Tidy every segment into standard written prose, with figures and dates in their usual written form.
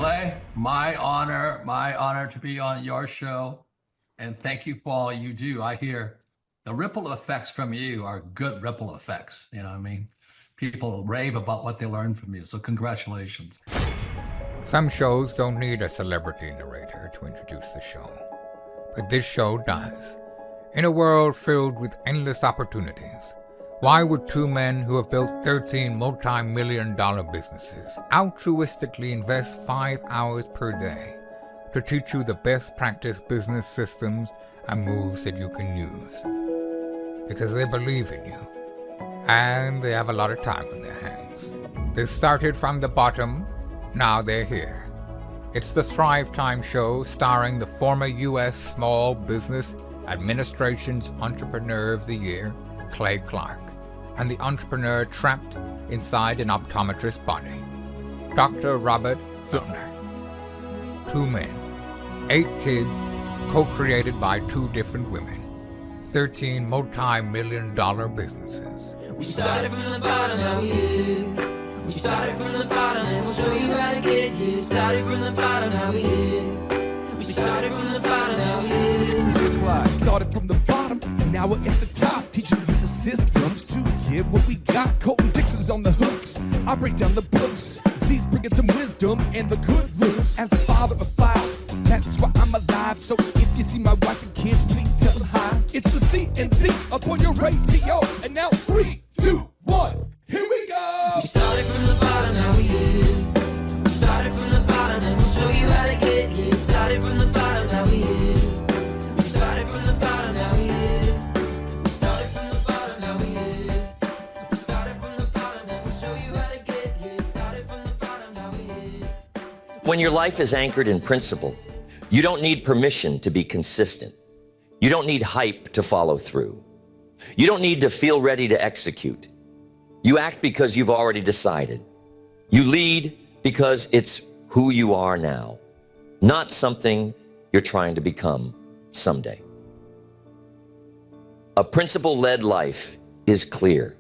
Clay, my honor to be on your show. And thank you for all you do. I hear the ripple effects from you are good ripple effects. You know what I mean? People rave about what they learned from you. So congratulations. Some shows don't need a celebrity narrator to introduce the show, but this show does. In a world filled with endless opportunities, why would two men who have built 13 multi-million-dollar businesses altruistically invest 5 hours per day to teach you the best practice business systems and moves that you can use? Because they believe in you, and they have a lot of time on their hands. They started from the bottom, now they're here. It's the Thrivetime show starring the former U.S. Small Business Administration's Entrepreneur of the Year, Clay Clark, and the entrepreneur trapped inside an optometrist's body, Dr. Robert Zillner. 2 men, 8 kids, co-created by 2 different women, 13 multi-million-dollar businesses. We started from the bottom, now we're here. We started from the bottom, and we'll show you how to get here. Started from the bottom, now we're here. We started from the bottom, now we're here. Mr. Clyde started from the bottom, and now we're at the top, teaching you the systems to get what we got. Colton Dixon's on the hooks, I break down the books. The C's bringing some wisdom and the good looks. As the father of 5, that's why I'm alive. So if you see my wife and kids, please tell them hi. It's the CNC up on your radio, and now 3, 2, 1, here we go. We started from the bottom, now we're here. We started from the bottom, and we'll show you how to get here. Started from the bottom, now we're here. We started from the bottom, now we're here. We started from the bottom, now we're here. We started from the bottom, and we'll show you how to get here. Started from the bottom, now we're here. When your life is anchored in principle, you don't need permission to be consistent. You don't need hype to follow through. You don't need to feel ready to execute. You act because you've already decided. You lead because it's who you are now, not something you're trying to become someday. A principle-led life is clear.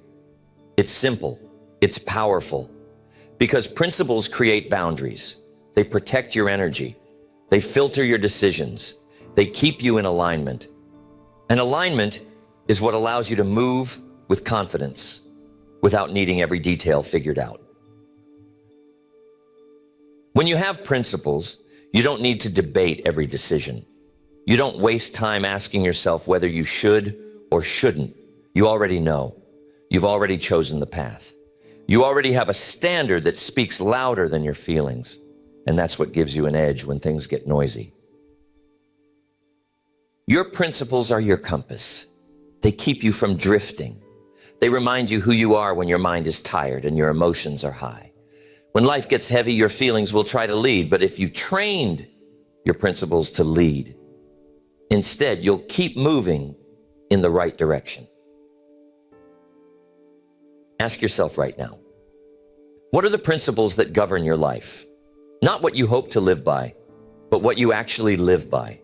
It's simple. It's powerful. Because principles create boundaries. They protect your energy. They filter your decisions. They keep you in alignment. And alignment is what allows you to move with confidence without needing every detail figured out. When you have principles, you don't need to debate every decision. You don't waste time asking yourself whether you should or shouldn't. You already know. You've already chosen the path. You already have a standard that speaks louder than your feelings, and that's what gives you an edge when things get noisy. Your principles are your compass. They keep you from drifting. They remind you who you are when your mind is tired and your emotions are high. When life gets heavy, your feelings will try to lead, but if you've trained your principles to lead, instead, you'll keep moving in the right direction. Ask yourself right now, what are the principles that govern your life? Not what you hope to live by, but what you actually live by.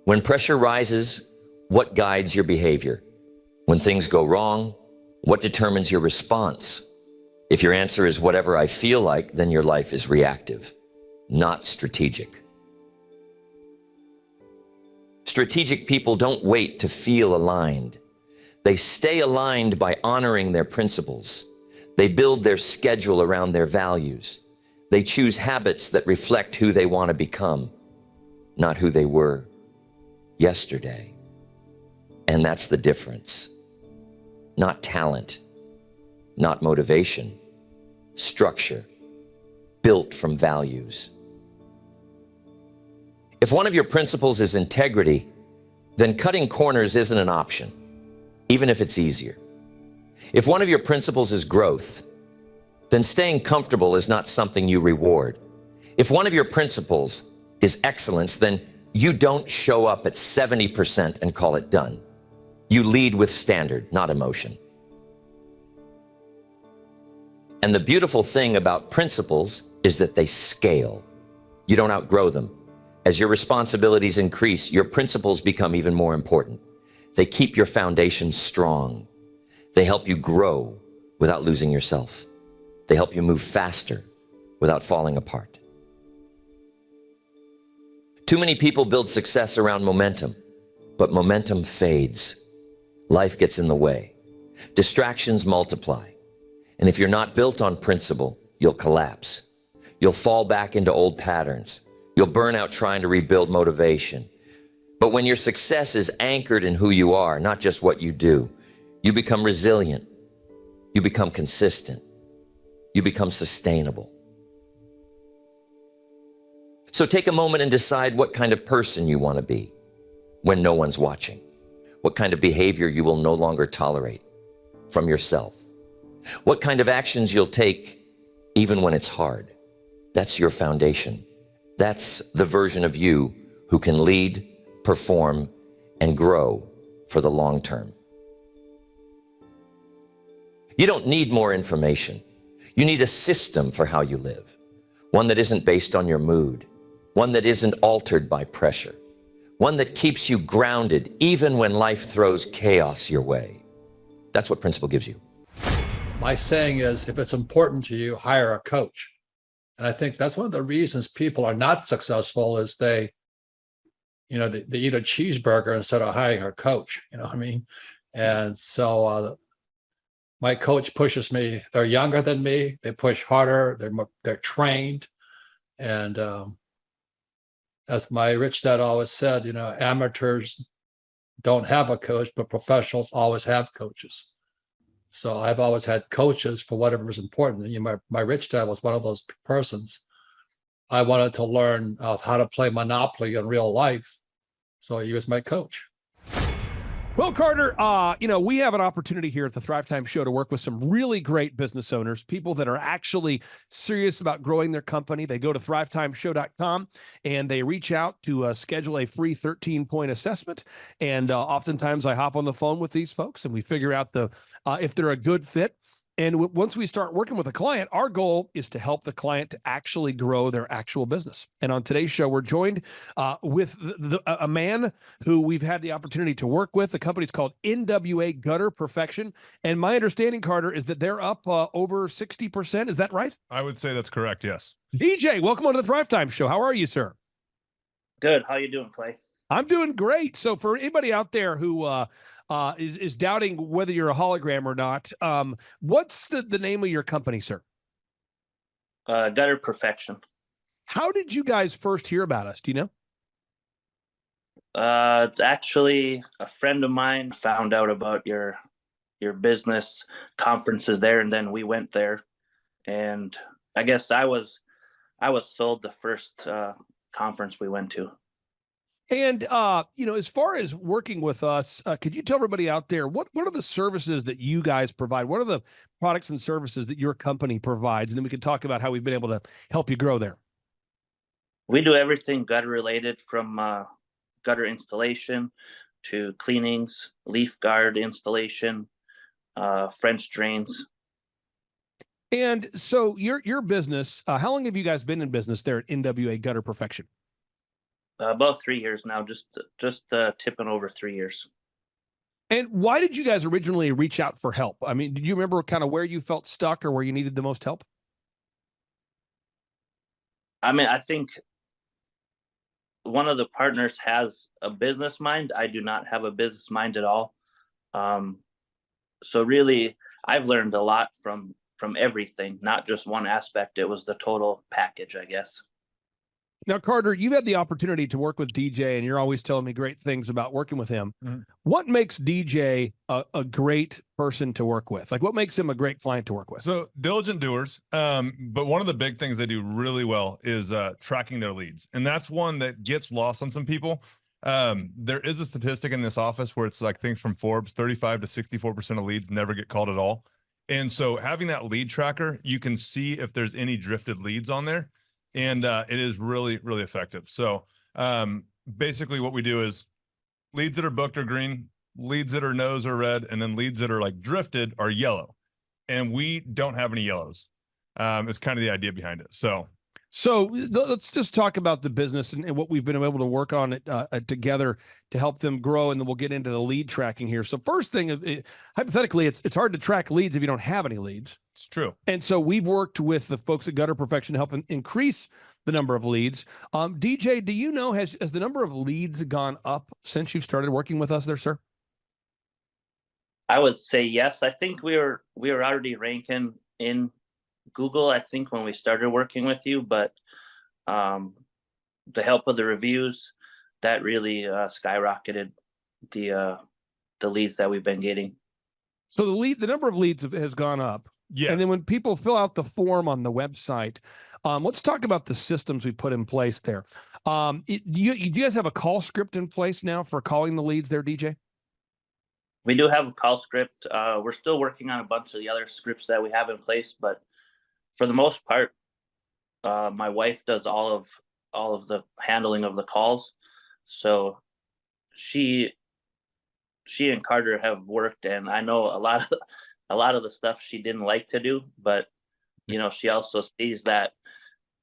When pressure rises, what guides your behavior? When things go wrong, what determines your response? If your answer is whatever I feel like, then your life is reactive, not strategic. Strategic people don't wait to feel aligned. They stay aligned by honoring their principles. They build their schedule around their values. They choose habits that reflect who they want to become, not who they were yesterday. And that's the difference. Not talent, not motivation, structure, built from values. If one of your principles is integrity, then cutting corners isn't an option, even if it's easier. If one of your principles is growth, then staying comfortable is not something you reward. If one of your principles is excellence, then you don't show up at 70% and call it done. You lead with standard, not emotion. And the beautiful thing about principles is that they scale. You don't outgrow them. As your responsibilities increase, your principles become even more important. They keep your foundation strong. They help you grow without losing yourself. They help you move faster without falling apart. Too many people build success around momentum, but momentum fades. Life gets in the way. Distractions multiply. And if you're not built on principle, you'll collapse. You'll fall back into old patterns. You'll burn out trying to rebuild motivation. But when your success is anchored in who you are, not just what you do, you become resilient. You become consistent. You become sustainable. So take a moment and decide what kind of person you want to be when no one's watching. What kind of behavior you will no longer tolerate from yourself. What kind of actions you'll take even when it's hard. That's your foundation. That's the version of you who can lead, perform, and grow for the long term. You don't need more information. You need a system for how you live. One that isn't based on your mood. One that isn't altered by pressure. One that keeps you grounded even when life throws chaos your way. That's what Principle gives you. My saying is, if it's important to you, hire a coach. And I think that's one of the reasons people are not successful is they eat a cheeseburger instead of hiring a coach. You know what I mean? And so my coach pushes me. They're younger than me. They push harder. They're trained. And as my rich dad always said, amateurs don't have a coach, but professionals always have coaches. So I've always had coaches for whatever is important. My rich dad was one of those persons. I wanted to learn how to play Monopoly in real life. So he was my coach. Well, Carter, we have an opportunity here at the Thrivetime Show to work with some really great business owners, people that are actually serious about growing their company. They go to thrivetimeshow.com and they reach out to schedule a free 13-point assessment. And oftentimes I hop on the phone with these folks and we figure out if they're a good fit. And once we start working with a client, our goal is to help the client to actually grow their actual business. And on today's show, we're joined with a man who we've had the opportunity to work with. The company's called NWA Gutter Perfection. And my understanding, Carter, is that they're up over 60%. Is that right? I would say that's correct, yes. DJ, welcome on to the Thrivetime Show. How are you, sir? Good. How you doing, Clay? I'm doing great. So for anybody out there who is doubting whether you're a hologram or not, what's the name of your company, sir? Gutter Perfection. How did you guys first hear about us? Do you know? It's actually a friend of mine found out about your business conferences there, and then we went there. And I guess I was sold the first conference we went to. And, as far as working with us, could you tell everybody out there, what are the services that you guys provide? What are the products and services that your company provides? And then we can talk about how we've been able to help you grow there. We do everything gutter related, from gutter installation to cleanings, leaf guard installation, French drains. And so your business, how long have you guys been in business there at NWA Gutter Perfection? About 3 years now, just tipping over 3 years. And why did you guys originally reach out for help? I mean, did you remember kind of where you felt stuck or where you needed the most help? I mean, I think one of the partners has a business mind. I do not have a business mind at all. So really, I've learned a lot from everything, not just one aspect. It was the total package, I guess. Now, Carter, you've had the opportunity to work with DJ, and you're always telling me great things about working with him. Mm-hmm. What makes DJ a great person to work with? Like, what makes him a great client to work with? So diligent doers. But one of the big things they do really well is tracking their leads. And that's one that gets lost on some people. There is a statistic in this office where it's like things from Forbes, 35 to 64% of leads never get called at all. And so having that lead tracker, you can see if there's any drifted leads on there. And it is really, really effective. So basically what we do is leads that are booked are green, leads that are no's are red, and then leads that are like drifted are yellow. And we don't have any yellows. It's kind of the idea behind it. So let's just talk about the business and what we've been able to work on it together to help them grow. And then we'll get into the lead tracking here. So first thing, hypothetically, it's hard to track leads if you don't have any leads. It's true. And so we've worked with the folks at Gutter Perfection to help increase the number of leads. DJ, do you know, has the number of leads gone up since you've started working with us there, sir? I would say yes. I think we were already ranking in Google, I think, when we started working with you, but the help of the reviews, that really skyrocketed the leads that we've been getting. So the number of leads has gone up. Yes. And then when people fill out the form on the website, let's talk about the systems we put in place there. Do you guys have a call script in place now for calling the leads there, DJ? We do have a call script. We're still working on a bunch of the other scripts that we have in place, but for the most part, my wife does all of the handling of the calls. So she and Carter have worked, and I know a lot of the stuff she didn't like to do, but she also sees that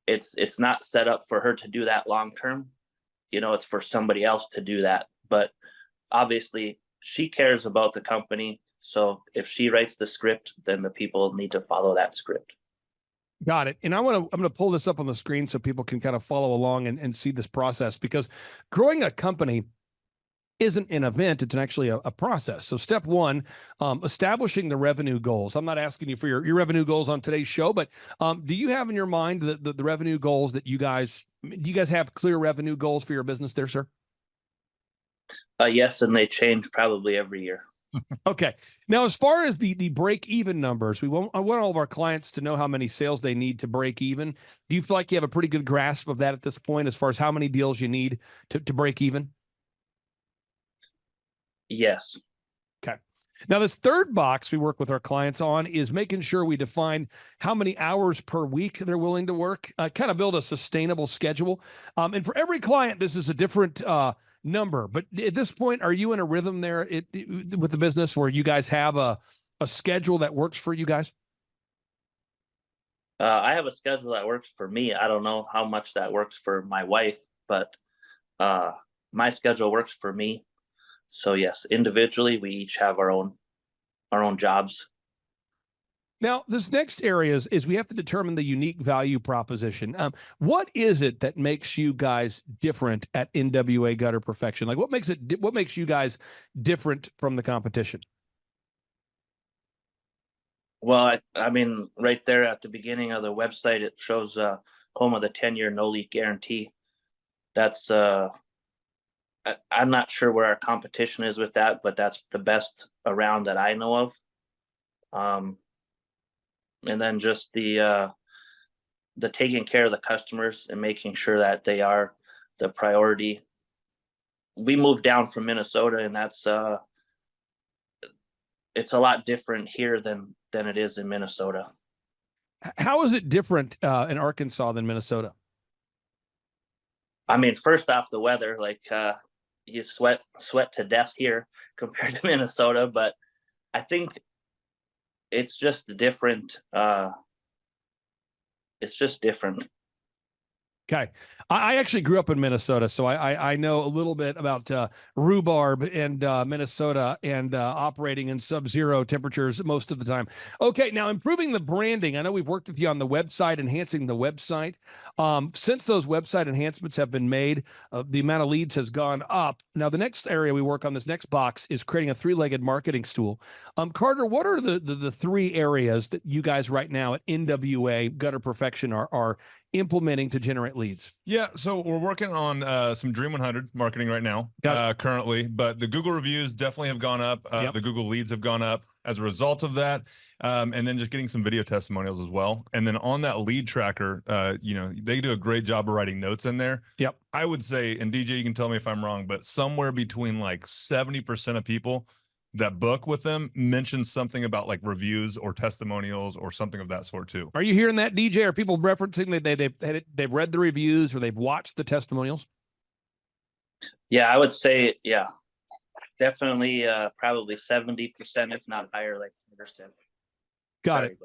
it's not set up for her to do that long term. It's for somebody else to do that. But obviously she cares about the company. So if she writes the script, then the people need to follow that script. Got it. And I'm going to pull this up on the screen so people can kind of follow along and see this process, because growing a company isn't an event, it's actually a process. So step one, establishing the revenue goals. I'm not asking you for your revenue goals on today's show, but do you have in your mind the revenue goals that do you guys have clear revenue goals for your business there, sir? Yes, and they change probably every year. Okay. Now, as far as the break even numbers, I want all of our clients to know how many sales they need to break even. Do you feel like you have a pretty good grasp of that at this point, as far as how many deals you need to break even? Yes. Okay. Now, this third box we work with our clients on is making sure we define how many hours per week they're willing to work, kind of build a sustainable schedule. And for every client, this is a different number. But at this point, are you in a rhythm there with the business where you guys have a schedule that works for you guys? I have a schedule that works for me. I don't know how much that works for my wife, but my schedule works for me. So yes, individually, we each have our own jobs. Now, this next area is we have to determine the unique value proposition. What is it that makes you guys different at NWA Gutter Perfection? Like, what makes you guys different from the competition? Well, I mean, right there at the beginning of the website, it shows home of the 10-year no leak guarantee. That's I'm not sure where our competition is with that, but that's the best around that I know of. And then just the taking care of the customers and making sure that they are the priority. We moved down from Minnesota, and that's it's a lot different here than it is in Minnesota. How is it different in Arkansas than Minnesota? I mean, first off, the weather, like you sweat to death here compared to Minnesota, but I think it's just different. It's just different. Okay. I actually grew up in Minnesota, so I know a little bit about rhubarb and Minnesota and operating in sub-zero temperatures most of the time. Okay, now improving the branding. I know we've worked with you on the website, enhancing the website. Since those website enhancements have been made, the amount of leads has gone up. Now, the next area we work on, this next box, is creating a three-legged marketing stool. Carter, what are the three areas that you guys right now at NWA Gutter Perfection are implementing to generate leads? Yeah, so we're working on some Dream 100 marketing right now, currently, but the Google reviews definitely have gone up. The Google leads have gone up as a result of that, and then just getting some video testimonials as well. And then on that lead tracker, they do a great job of writing notes in there. Yep. I would say, and DJ, you can tell me if I'm wrong, but somewhere between like 70% of people that book with them mention something about like reviews or testimonials or something of that sort too. Are you hearing that, DJ? Are people referencing that they've read the reviews or they've watched the testimonials? Yeah, I would say, yeah, definitely, probably 70%, if not higher, like 100%. Got it.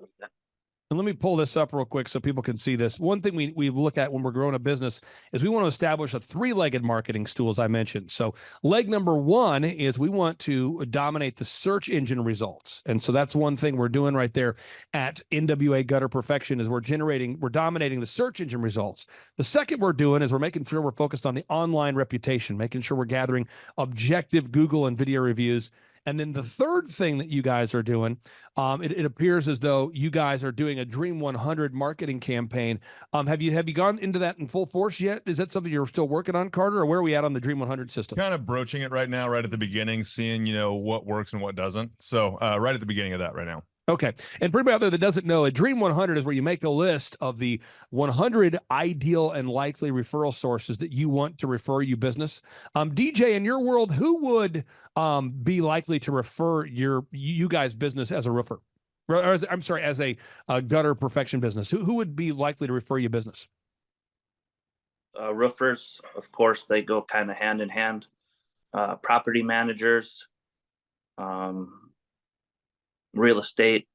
And let me pull this up real quick so people can see this. One thing we look at when we're growing a business is we want to establish a three-legged marketing stool, as I mentioned. So leg number one is we want to dominate the search engine results. And so that's one thing we're doing right there at NWA Gutter Perfection is we're dominating the search engine results. The second we're doing is we're making sure we're focused on the online reputation, making sure we're gathering objective Google and video reviews. And then the third thing that you guys are doing, it appears as though you guys are doing a Dream 100 marketing campaign. Have you gone into that in full force yet? Is that something you're still working on, Carter, or where are we at on the Dream 100 system? Kind of broaching it right now, right at the beginning, seeing, what works and what doesn't. So right at the beginning of that right now. Okay. And for anybody out there that doesn't know, a Dream 100 is where you make a list of the 100 ideal and likely referral sources that you want to refer you business. DJ, in your world, who would be likely to refer you guys business as a roofer? Or as a gutter perfection business? Who would be likely to refer you business? Roofers, of course, they go kind of hand in hand. Property managers, real estate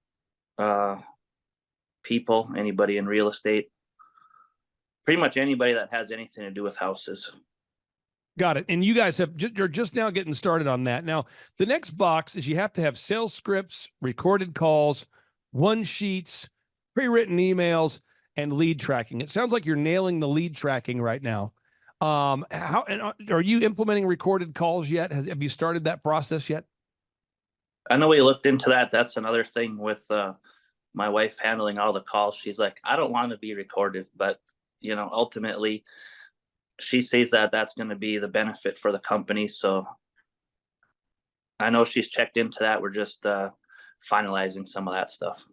people, anybody in real estate, pretty much anybody that has anything to do with houses. Got it. And you guys you're just now getting started on that. Now, the next box is you have to have sales scripts, recorded calls, one sheets, pre-written emails, and lead tracking. It sounds like you're nailing the lead tracking right now. Are you implementing recorded calls yet? Have you started that process yet? I know we looked into that. That's another thing with my wife handling all the calls. She's like, I don't want to be recorded, but ultimately she sees that that's going to be the benefit for the company. So I know she's checked into that. We're just finalizing some of that stuff.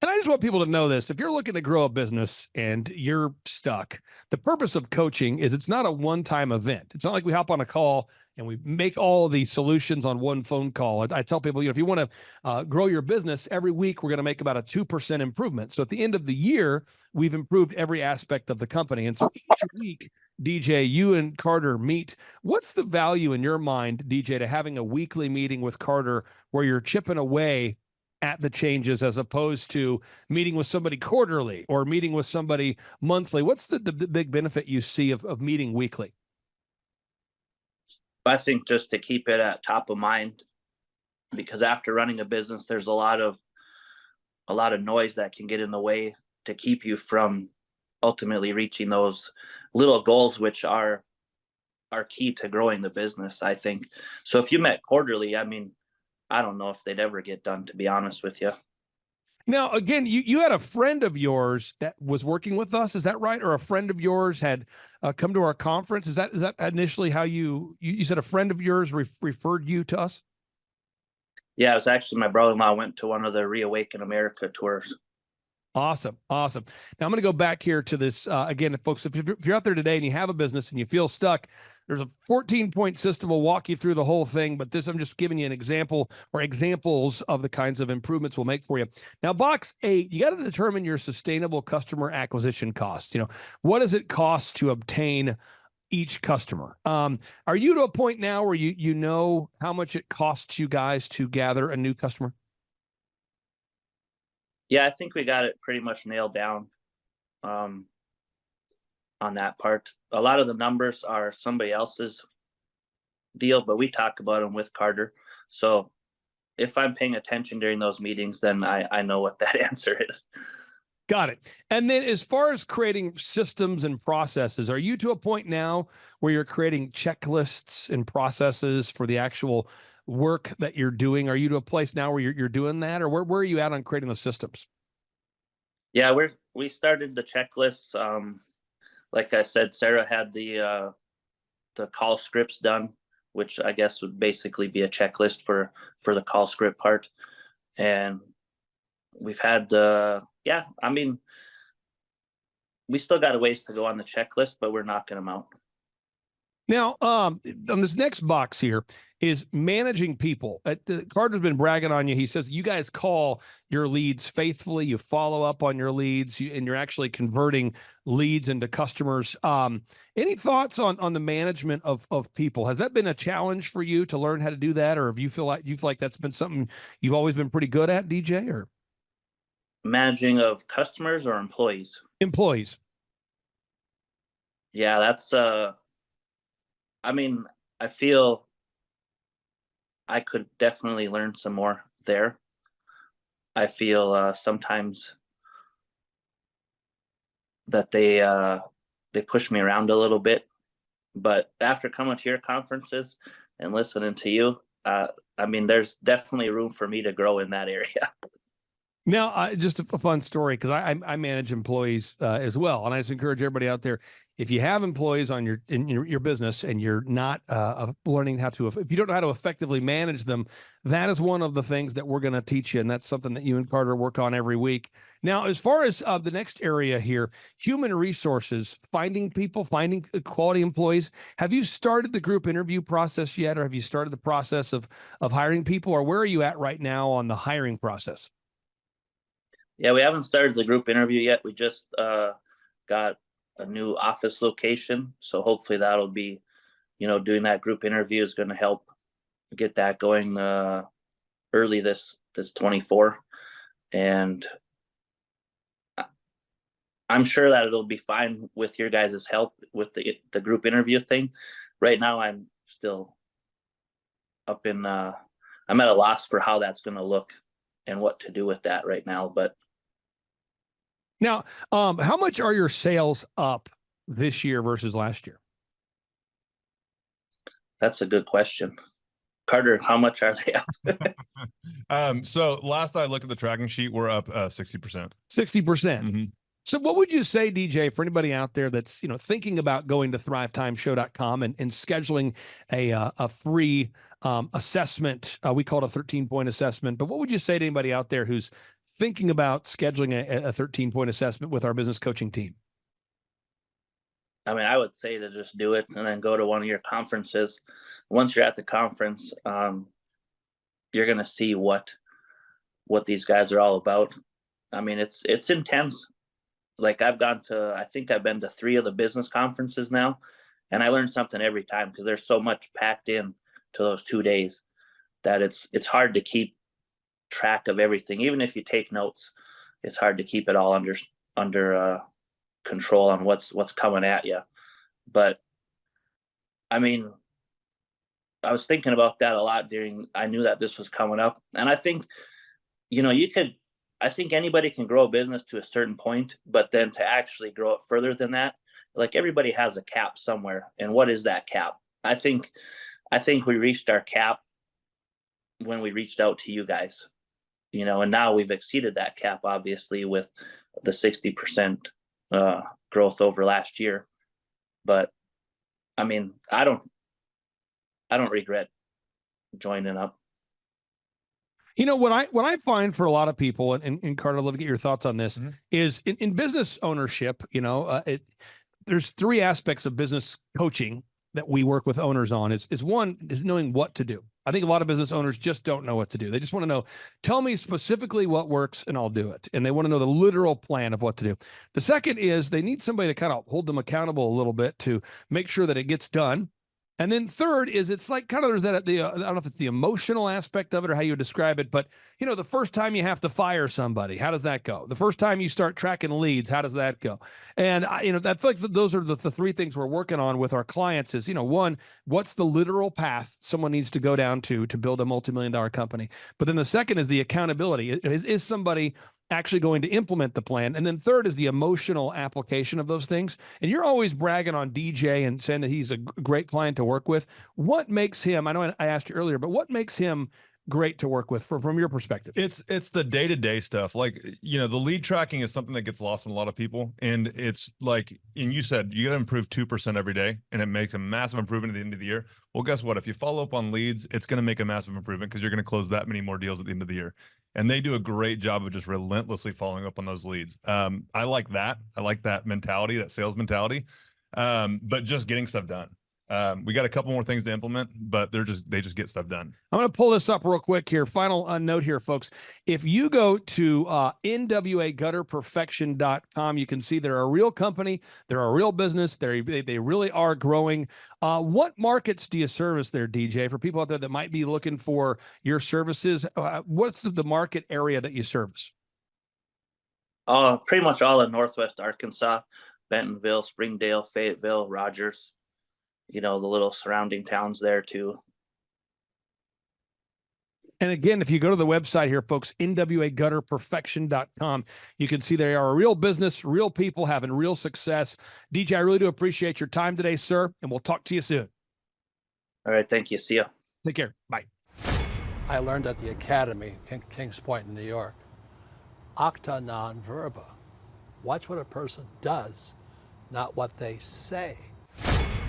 And I just want people to know this. If you're looking to grow a business and you're stuck, the purpose of coaching is it's not a one-time event. It's not like we hop on a call and we make all the solutions on one phone call. I tell people, if you want to grow your business, every week we're going to make about a 2% improvement. So at the end of the year, we've improved every aspect of the company. And so each week, DJ, you and Carter meet. What's the value in your mind, DJ, to having a weekly meeting with Carter where you're chipping away at the changes as opposed to meeting with somebody quarterly or meeting with somebody monthly? What's the big benefit you see of meeting weekly? I think just to keep it at top of mind, because after running a business, there's a lot of noise that can get in the way to keep you from ultimately reaching those little goals, which are key to growing the business, I think. So if you met quarterly, I mean, I don't know if they'd ever get done, to be honest with you. Now, again, you had a friend of yours that was working with us. Is that right? Or a friend of yours had come to our conference? Is that initially how you said a friend of yours referred you to us? Yeah, it was actually my brother-in-law went to one of the Reawaken America tours. Awesome. Now I'm going to go back here to this again, folks. If you're out there today and you have a business and you feel stuck, there's a 14-point system. We'll walk you through the whole thing, but I'm just giving you an example or examples of the kinds of improvements we'll make for you. Now, box 8, you got to determine your sustainable customer acquisition cost. What does it cost to obtain each customer? Are you to a point now where you know how much it costs you guys to gather a new customer? Yeah, I think we got it pretty much nailed down on that part. A lot of the numbers are somebody else's deal, but we talk about them with Carter. So if I'm paying attention during those meetings, then I know what that answer is. Got it. And then as far as creating systems and processes, are you to a point now where you're creating checklists and processes for the actual work that you're doing? Are you to a place now where you're doing that, or where are you at on creating those systems? Yeah, we started the checklists. Like I said, Sarah had the call scripts done, which I guess would basically be a checklist for the call script part. And we've had I mean, we still got a ways to go on the checklist, but we're knocking them out. Now, on this next box here is managing people. Carter's been bragging on you. He says you guys call your leads faithfully. You follow up on your leads, and you're actually converting leads into customers. Any thoughts on the management of people? Has that been a challenge for you to learn how to do that, or have you feel like that's been something you've always been pretty good at, DJ? Or Managing of customers or employees? Employees. Yeah, that's I mean, I feel I could definitely learn some more there. I feel sometimes that they push me around a little bit, but after coming to your conferences and listening to you, I mean, there's definitely room for me to grow in that area. Now, just a fun story, because I manage employees as well, and I just encourage everybody out there: if you have employees on your business and you're not learning how to, if you don't know how to effectively manage them, that is one of the things that we're going to teach you, and that's something that you and Carter work on every week. Now, as far as the next area here, human resources, finding people, finding quality employees. Have you started the group interview process yet, or have you started the process of hiring people, or where are you at right now on the hiring process? Yeah, we haven't started the group interview yet. We just got a new office location, so hopefully that'll be, doing that group interview is going to help get that going early this 24, and I'm sure that it'll be fine with your guys' help with the group interview thing. Right now, I'm still up in I'm at a loss for how that's going to look and what to do with that right now, but. Now, how much are your sales up this year versus last year? That's a good question. Carter, how much are they up? So last I looked at the tracking sheet, we're up 60%. 60%. So what would you say, DJ, for anybody out there that's thinking about going to thrivetimeshow.com and scheduling a free assessment? We call it a 13-point assessment. But what would you say to anybody out there who's thinking about scheduling a 13-point assessment with our business coaching team? I mean, I would say to just do it and then go to one of your conferences. Once you're at the conference, you're going to see what these guys are all about. I mean, it's intense. Like I think I've been to 3 of the business conferences now, and I learned something every time because there's so much packed in to those 2 days that it's hard to keep track of everything. Even if you take notes, it's hard to keep it all under control on what's coming at you. But I mean, I was thinking about that a lot I knew that this was coming up, and I think I think anybody can grow a business to a certain point, but then to actually grow it further than that, like everybody has a cap somewhere. And what is that cap? I think we reached our cap when we reached out to you guys, and now we've exceeded that cap, obviously, with the 60% growth over last year. But I mean, I don't regret joining up. What I find for a lot of people, and Carter, I'd love to get your thoughts on this, is in business ownership, there's 3 aspects of business coaching that we work with owners on. Is one is knowing what to do. I think a lot of business owners just don't know what to do. They just want to know, tell me specifically what works and I'll do it. And they want to know the literal plan of what to do. The second is they need somebody to kind of hold them accountable a little bit to make sure that it gets done. And then third is it's like kind of there's that I don't know if it's the emotional aspect of it or how you would describe it, but the first time you have to fire somebody, how does that go? The first time you start tracking leads, how does that go? And I feel like those are the 3 things we're working on with our clients is, one, what's the literal path someone needs to go down to build a multi-million-dollar company? But then the second is the accountability. Is somebody actually going to implement the plan? And then third is the emotional application of those things. And you're always bragging on DJ and saying that he's a great client to work with. What makes him, I know I asked you earlier, but what makes him great to work with from your perspective? It's the day-to-day stuff. Like, the lead tracking is something that gets lost in a lot of people. And it's like, and you said you got to improve 2% every day and it makes a massive improvement at the end of the year. Well, guess what? If you follow up on leads, it's going to make a massive improvement because you're going to close that many more deals at the end of the year. And they do a great job of just relentlessly following up on those leads. I like that. I like that mentality, that sales mentality. But just getting stuff done. We got a couple more things to implement, but they just get stuff done. I'm going to pull this up real quick here. Final note here, folks. If you go to nwagutterperfection.com, you can see they're a real company. They're a real business. They really are growing. What markets do you service there, DJ? For people out there that might be looking for your services, what's the market area that you service? Pretty much all of Northwest Arkansas, Bentonville, Springdale, Fayetteville, Rogers, the little surrounding towns there too. And again, if you go to the website here, folks, nwagutterperfection.com, you can see they are a real business, real people having real success. DJ, I really do appreciate your time today, sir, and we'll talk to you soon. All right. Thank you. See ya. Take care. Bye. I learned at the Academy, Kings Point in New York. Acta non verba. Watch what a person does, not what they say.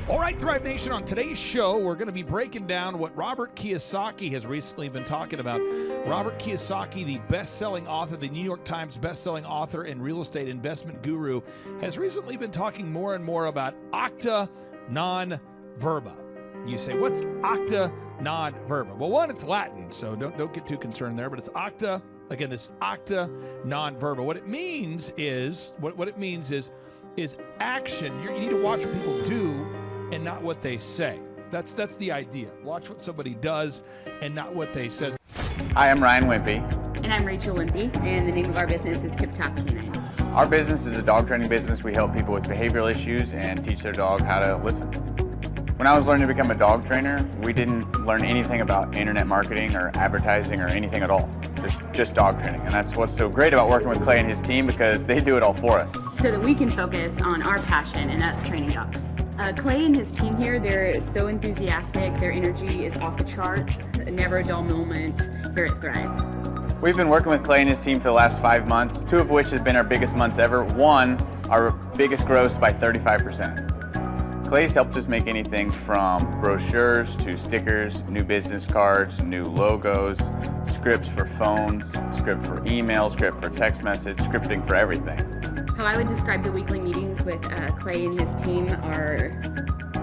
All right, Thrive Nation, on today's show, we're going to be breaking down what Robert Kiyosaki has recently been talking about. Robert Kiyosaki, the best-selling author, the New York Times best-selling author and real estate investment guru, has recently been talking more and more about acta non verba. You say, what's acta non verba? Well, one, it's Latin, so don't get too concerned there, but it's acta. Again, this acta non verba. What it means is action. You need to watch what people do and not what they say. That's the idea. Watch what somebody does and not what they say. Hi, I'm Ryan Wimpy. And I'm Rachel Wimpy, and the name of our business is Tip Top Canine. Our business is a dog training business. We help people with behavioral issues and teach their dog how to listen. When I was learning to become a dog trainer, we didn't learn anything about internet marketing or advertising or anything at all. Just dog training. And that's what's so great about working with Clay and his team, because they do it all for us. So that we can focus on our passion, and that's training dogs. Clay and his team here, they're so enthusiastic. Their energy is off the charts. Never a dull moment here at Thrive. We've been working with Clay and his team for the last 5 months, 2 of which have been our biggest months ever. 1, our biggest gross by 35%. Clay's helped us make anything from brochures to stickers, new business cards, new logos, scripts for phones, script for email, script for text message, scripting for everything. How I would describe the weekly meetings with Clay and his team are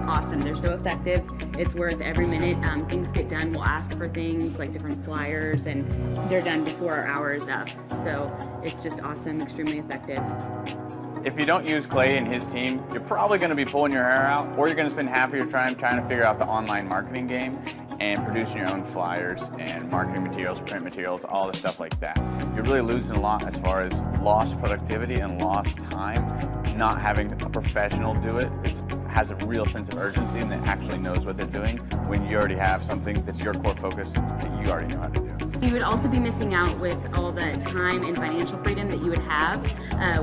awesome. They're so effective. It's worth every minute. Things get done. We'll ask for things like different flyers, and they're done before our hour's up. So it's just awesome, extremely effective. If you don't use Clay and his team, you're probably going to be pulling your hair out, or you're going to spend half of your time trying to figure out the online marketing game and producing your own flyers and marketing materials, print materials, all the stuff like that. You're really losing a lot as far as lost productivity and lost time. Not having a professional do it, it has a real sense of urgency and that actually knows what they're doing when you already have something that's your core focus that you already know how to do. You would also be missing out with all the time and financial freedom that you would have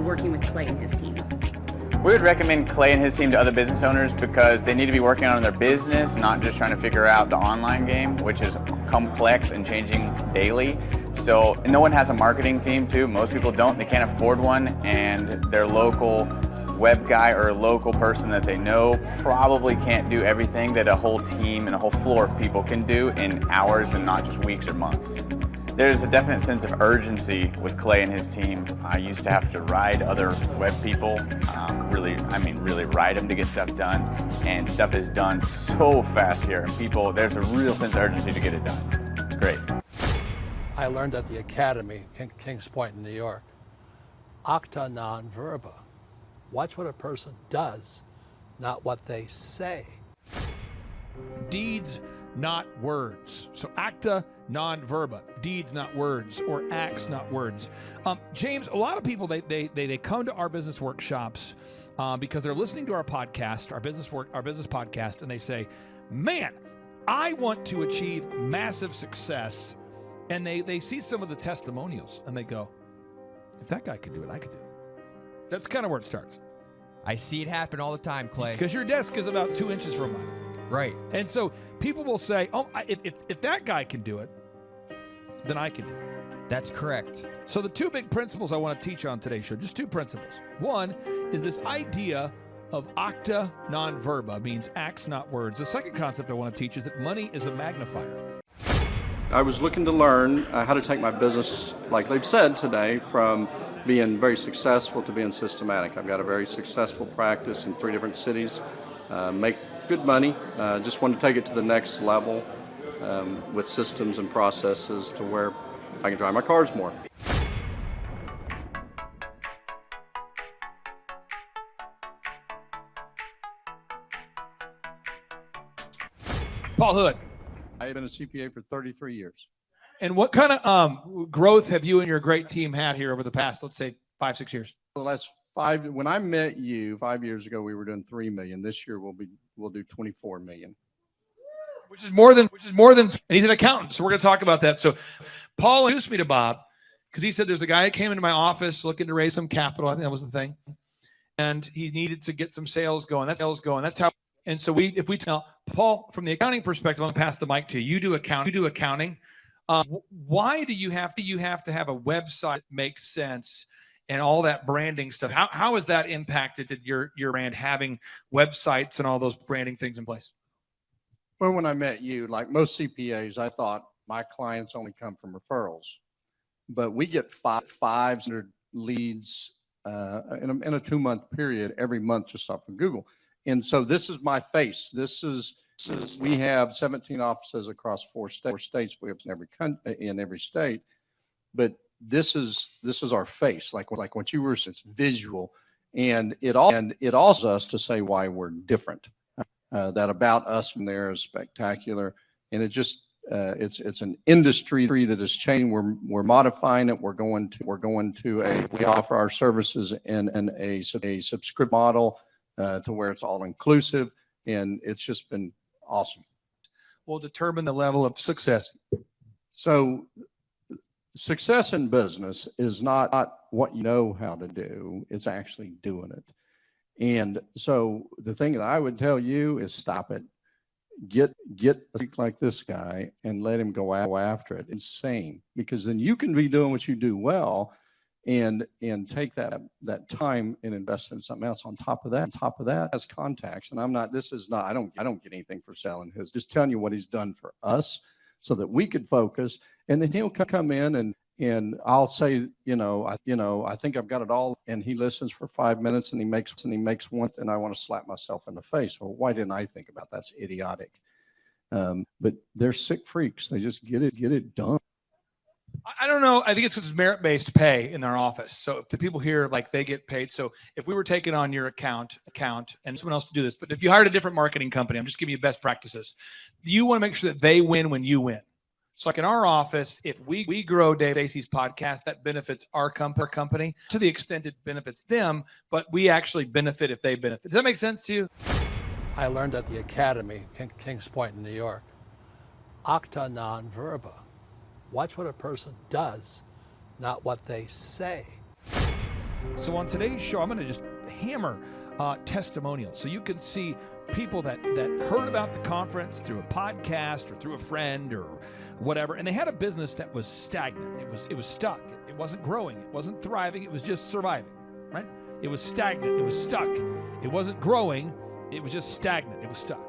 working with Clay and his team. We would recommend Clay and his team to other business owners because they need to be working on their business, not just trying to figure out the online game, which is complex and changing daily. So no one has a marketing team too. Most people don't. They can't afford one, and their local web guy or a local person that they know probably can't do everything that a whole team and a whole floor of people can do in hours and not just weeks or months. There's a definite sense of urgency with Clay and his team. I used to have to ride other web people, really ride them to get stuff done, and stuff is done so fast here. And there's a real sense of urgency to get it done. It's great. I learned at the Academy, Kings Point in New York. Acta non verba. Watch what a person does, not what they say. Deeds, not words. So acta non verba, deeds, not words, or acts, not words. James, a lot of people, they come to our business workshops because they're listening to our podcast, our business podcast, and they say, man, I want to achieve massive success. And they see some of the testimonials and they go, if that guy could do it, I could do it. That's kind of where it starts. I see it happen all the time, Clay. Because your desk is about 2 inches from mine, I think. Right. And so people will say, oh, if that guy can do it, then I can do it. That's correct. So the 2 big principles I want to teach on today's show, just 2 principles. One is this idea of acta non verba, means acts, not words. The second concept I want to teach is that money is a magnifier. I was looking to learn how to take my business, like they've said today, from being very successful to being systematic. I've got a very successful practice in 3 different cities, make good money, just want to take it to the next level with systems and processes to where I can drive my cars more. Paul Hood. I have been a CPA for 33 years. And what kind of growth have you and your great team had here over the past, let's say, 5-6 years? The last when I met you 5 years ago, we were doing 3 million. This year we'll do 24 million. Which is more than, and he's an accountant. So we're going to talk about that. So Paul introduced me to Bob because he said there's a guy that came into my office looking to raise some capital. I think that was the thing. And he needed to get some sales going. That's how. And so if we tell Paul from the accounting perspective, I'm going to pass the mic to you. You do accounting. Why do you have to have a website that makes sense and all that branding stuff? How has that impacted your brand, having websites and all those branding things in place? Well, when I met you, like most CPAs, I thought my clients only come from referrals, but we get 500 leads in a 2-month period every month just off of Google. And so this is my face. We have 17 offices across 4 states. We have in every state, but this is our face. Like what you were saying, it's visual, and it also us to say why we're different. That about us from there is spectacular, and it just it's an industry that is changing. We're modifying it. We're going to we offer our services in a subscription model to where it's all inclusive, and it's just been awesome. Will determine the level of success. So success in business is not what you know how to do, it's actually doing it. And so the thing that I would tell you is stop it. Get a freak like this guy and let him go after it. Insane, because then you can be doing what you do well and take that time and invest in something else on top of that as contacts. And I don't get anything for selling his, just telling you what he's done for us so that we could focus. And then he'll come in and I'll say, I think I've got it all. And he listens for 5 minutes and he makes one, and I want to slap myself in the face. Well, why didn't I think about that? That's idiotic. But they're sick freaks. They just get it done. I don't know. I think it's because it's merit-based pay in their office. So if the people here, like, they get paid. So if we were taking on your account and someone else to do this, but if you hired a different marketing company, I'm just giving you best practices. You want to make sure that they win when you win. So like in our office, if we grow Dave Asey's podcast, that benefits our company to the extent it benefits them, but we actually benefit if they benefit. Does that make sense to you? I learned at the Academy, Kings Point in New York, acta non verba. Watch what a person does, not what they say. So on today's show, I'm going to just hammer testimonials. So you can see people that heard about the conference through a podcast or through a friend or whatever, and they had a business that was stagnant. It was stuck. It wasn't growing. It wasn't thriving. It was just surviving, right? It was stagnant. It was stuck. It wasn't growing. It was just stagnant. It was stuck.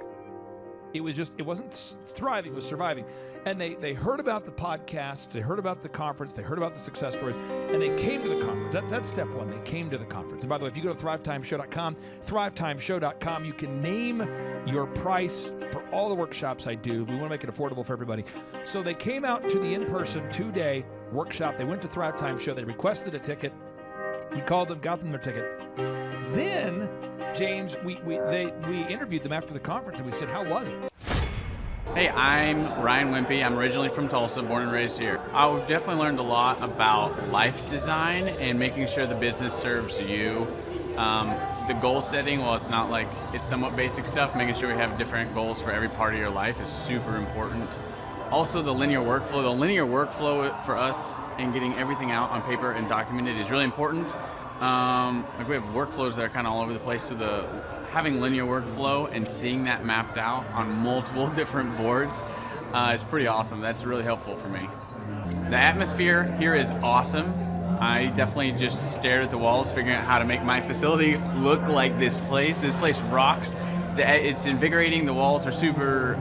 It wasn't thriving, it was surviving. And they heard about the podcast, they heard about the conference, they heard about the success stories, and they came to the conference. That's step one. They came to the conference. And by the way, if you go to thrivetimeshow.com, thrivetimeshow.com, you can name your price for all the workshops I do. We want to make it affordable for everybody. So they came out to the in-person 2-day workshop. They went to Thrivetime Show. They requested a ticket. We called them, got them their ticket. Then James, we interviewed them after the conference, and we said, how was it? Hey, I'm Ryan Wimpy. I'm originally from Tulsa, born and raised here. I've definitely learned a lot about life design and making sure the business serves you. The goal setting, well, it's not like it's somewhat basic stuff. Making sure we have different goals for every part of your life is super important. Also, the linear workflow. The linear workflow for us and getting everything out on paper and documented is really important. Like we have workflows that are kind of all over the place, so having linear workflow and seeing that mapped out on multiple different boards is pretty awesome. That's really helpful for me. The atmosphere here is awesome. I definitely just stared at the walls figuring out how to make my facility look like this place. This place rocks. It's invigorating. The walls are super,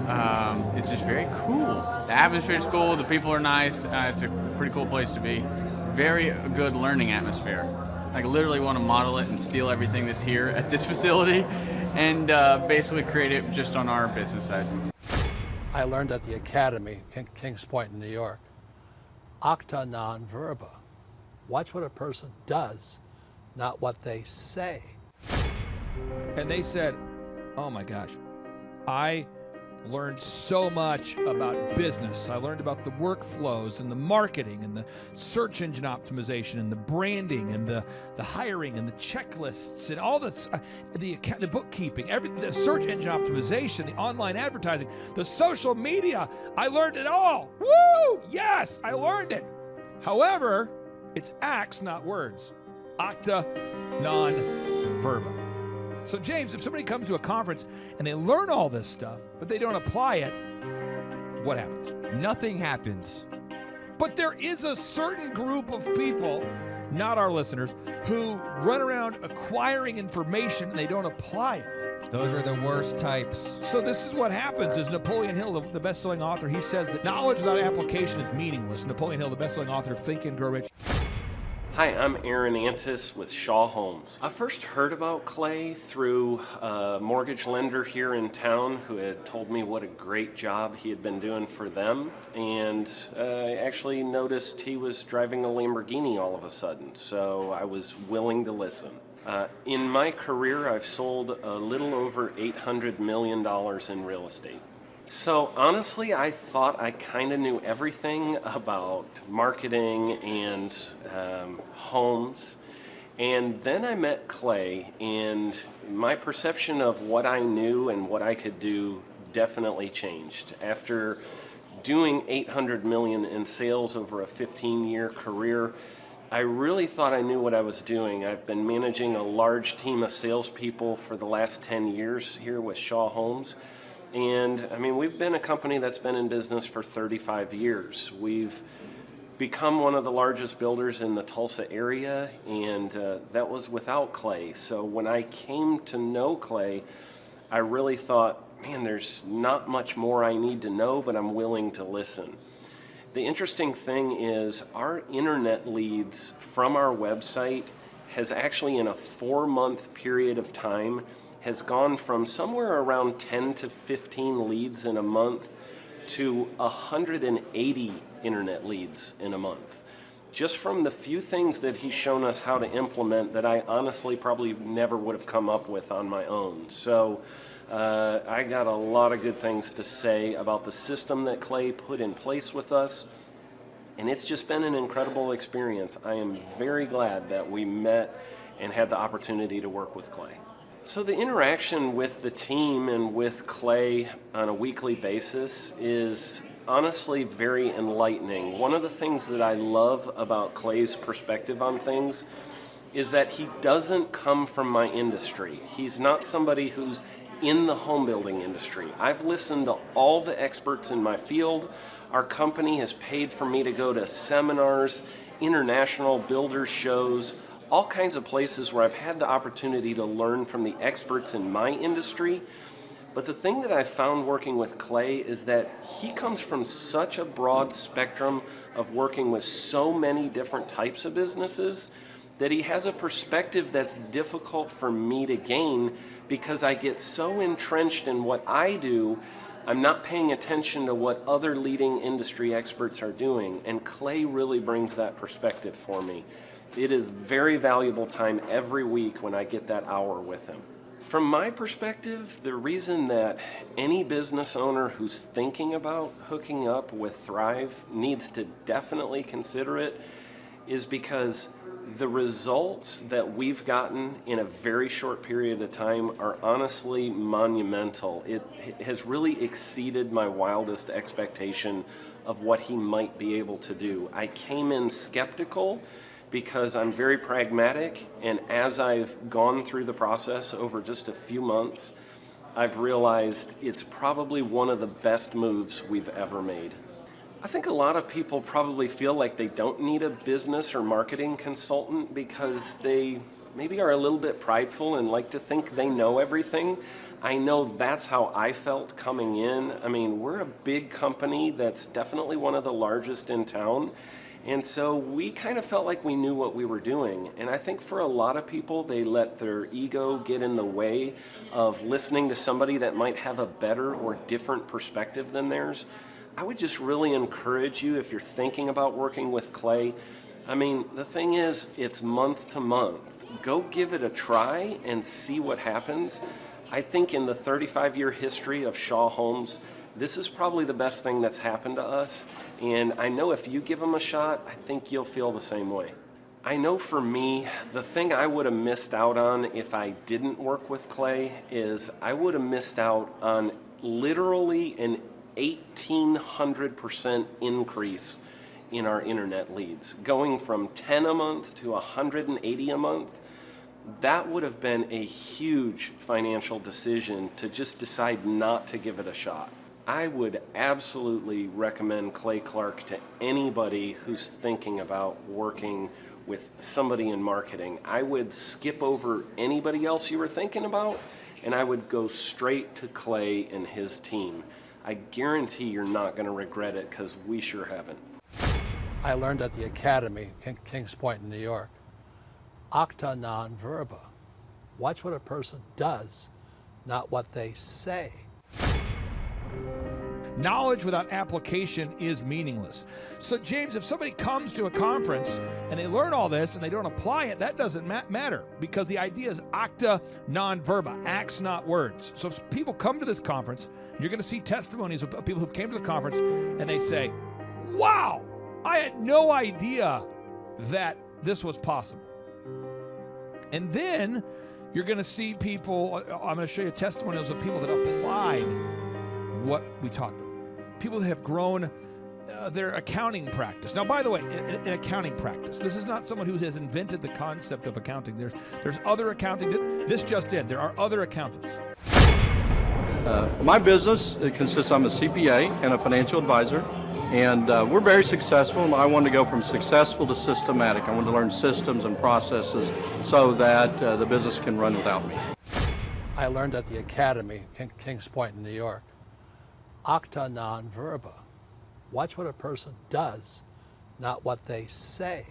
it's just very cool. The atmosphere is cool. The people are nice. It's a pretty cool place to be. Very good learning atmosphere. I literally want to model it and steal everything that's here at this facility and basically create it just on our business side. I learned at the Academy, Kings Point in New York, acta non verba. Watch what a person does, not what they say. And they said, oh my gosh, I learned so much about business. I learned about the workflows and the marketing and the search engine optimization and the branding and the hiring and the checklists and all this, the bookkeeping, the search engine optimization, the online advertising, the social media. I learned it all. Woo! Yes, I learned it. However, it's acts, not words. Acta, non verba. So, James, if somebody comes to a conference and they learn all this stuff, but they don't apply it, what happens? Nothing happens. But there is a certain group of people, not our listeners, who run around acquiring information and they don't apply it. Those are the worst types. So this is what happens is Napoleon Hill, the best-selling author, he says that knowledge without application is meaningless. Napoleon Hill, the best-selling author of Think and Grow Rich. Hi, I'm Aaron Antis with Shaw Homes. I first heard about Clay through a mortgage lender here in town who had told me what a great job he had been doing for them, and I actually noticed he was driving a Lamborghini all of a sudden, so I was willing to listen. In my career, I've sold a little over $800 million in real estate. So honestly, I thought I kind of knew everything about marketing and homes. And then I met Clay, and my perception of what I knew and what I could do definitely changed. After doing $800 million in sales over a 15-year career, I really thought I knew what I was doing. I've been managing a large team of salespeople for the last 10 years here with Shaw Homes. And I mean, we've been a company that's been in business for 35 years. We've become one of the largest builders in the Tulsa area, and that was without Clay. So when I came to know Clay, I really thought, man, there's not much more I need to know, but I'm willing to listen. The interesting thing is our internet leads from our website has actually, in a 4-month period of time, has gone from somewhere around 10 to 15 leads in a month to 180 internet leads in a month. Just from the few things that he's shown us how to implement that I honestly probably never would have come up with on my own. So I got a lot of good things to say about the system that Clay put in place with us. And it's just been an incredible experience. I am very glad that we met and had the opportunity to work with Clay. So the interaction with the team and with Clay on a weekly basis is honestly very enlightening. One of the things that I love about Clay's perspective on things is that he doesn't come from my industry. He's not somebody who's in the home building industry. I've listened to all the experts in my field. Our company has paid for me to go to seminars, international builder shows, all kinds of places where I've had the opportunity to learn from the experts in my industry. But the thing that I've found working with Clay is that he comes from such a broad spectrum of working with so many different types of businesses that he has a perspective that's difficult for me to gain because I get so entrenched in what I do, I'm not paying attention to what other leading industry experts are doing. And Clay really brings that perspective for me. It is very valuable time every week when I get that hour with him. From my perspective, the reason that any business owner who's thinking about hooking up with Thrive needs to definitely consider it is because the results that we've gotten in a very short period of time are honestly monumental. It has really exceeded my wildest expectation of what he might be able to do. I came in skeptical because I'm very pragmatic, and as I've gone through the process over just a few months, I've realized it's probably one of the best moves we've ever made. I think a lot of people probably feel like they don't need a business or marketing consultant because they maybe are a little bit prideful and like to think they know everything. I know that's how I felt coming in. I mean, we're a big company that's definitely one of the largest in town. And so we kind of felt like we knew what we were doing. And I think for a lot of people, they let their ego get in the way of listening to somebody that might have a better or different perspective than theirs. I would just really encourage you, if you're thinking about working with Clay, I mean, the thing is, it's month to month. Go give it a try and see what happens. I think in the 35-year history of Shaw Homes, this is probably the best thing that's happened to us. And I know if you give them a shot, I think you'll feel the same way. I know for me, the thing I would have missed out on if I didn't work with Clay is I would have missed out on literally an 1,800% increase in our internet leads. Going from 10 a month to 180 a month, that would have been a huge financial decision to just decide not to give it a shot. I would absolutely recommend Clay Clark to anybody who's thinking about working with somebody in marketing. I would skip over anybody else you were thinking about, and I would go straight to Clay and his team. I guarantee you're not going to regret it, because we sure haven't. I learned at the Academy, Kings Point in New York, acta non verba. Watch what a person does, not what they say. Knowledge without application is meaningless. So, James, if somebody comes to a conference and they learn all this and they don't apply it, that doesn't matter, because the idea is acta non verba, acts not words. So if people come to this conference, you're going to see testimonies of people who came to the conference and they say, wow, I had no idea that this was possible. And then you're going to see people, I'm going to show you testimonials of people that applied what we taught them. People that have grown their accounting practice. Now, by the way, in accounting practice, this is not someone who has invented the concept of accounting. There's other accounting. This just in. There are other accountants. My business, it consists, I'm a CPA and a financial advisor, and we're very successful. I wanted to go from successful to systematic. I wanted to learn systems and processes so that the business can run without me. I learned at the Academy, Kings Point in New York, acta non verba. Watch what a person does, not what they say.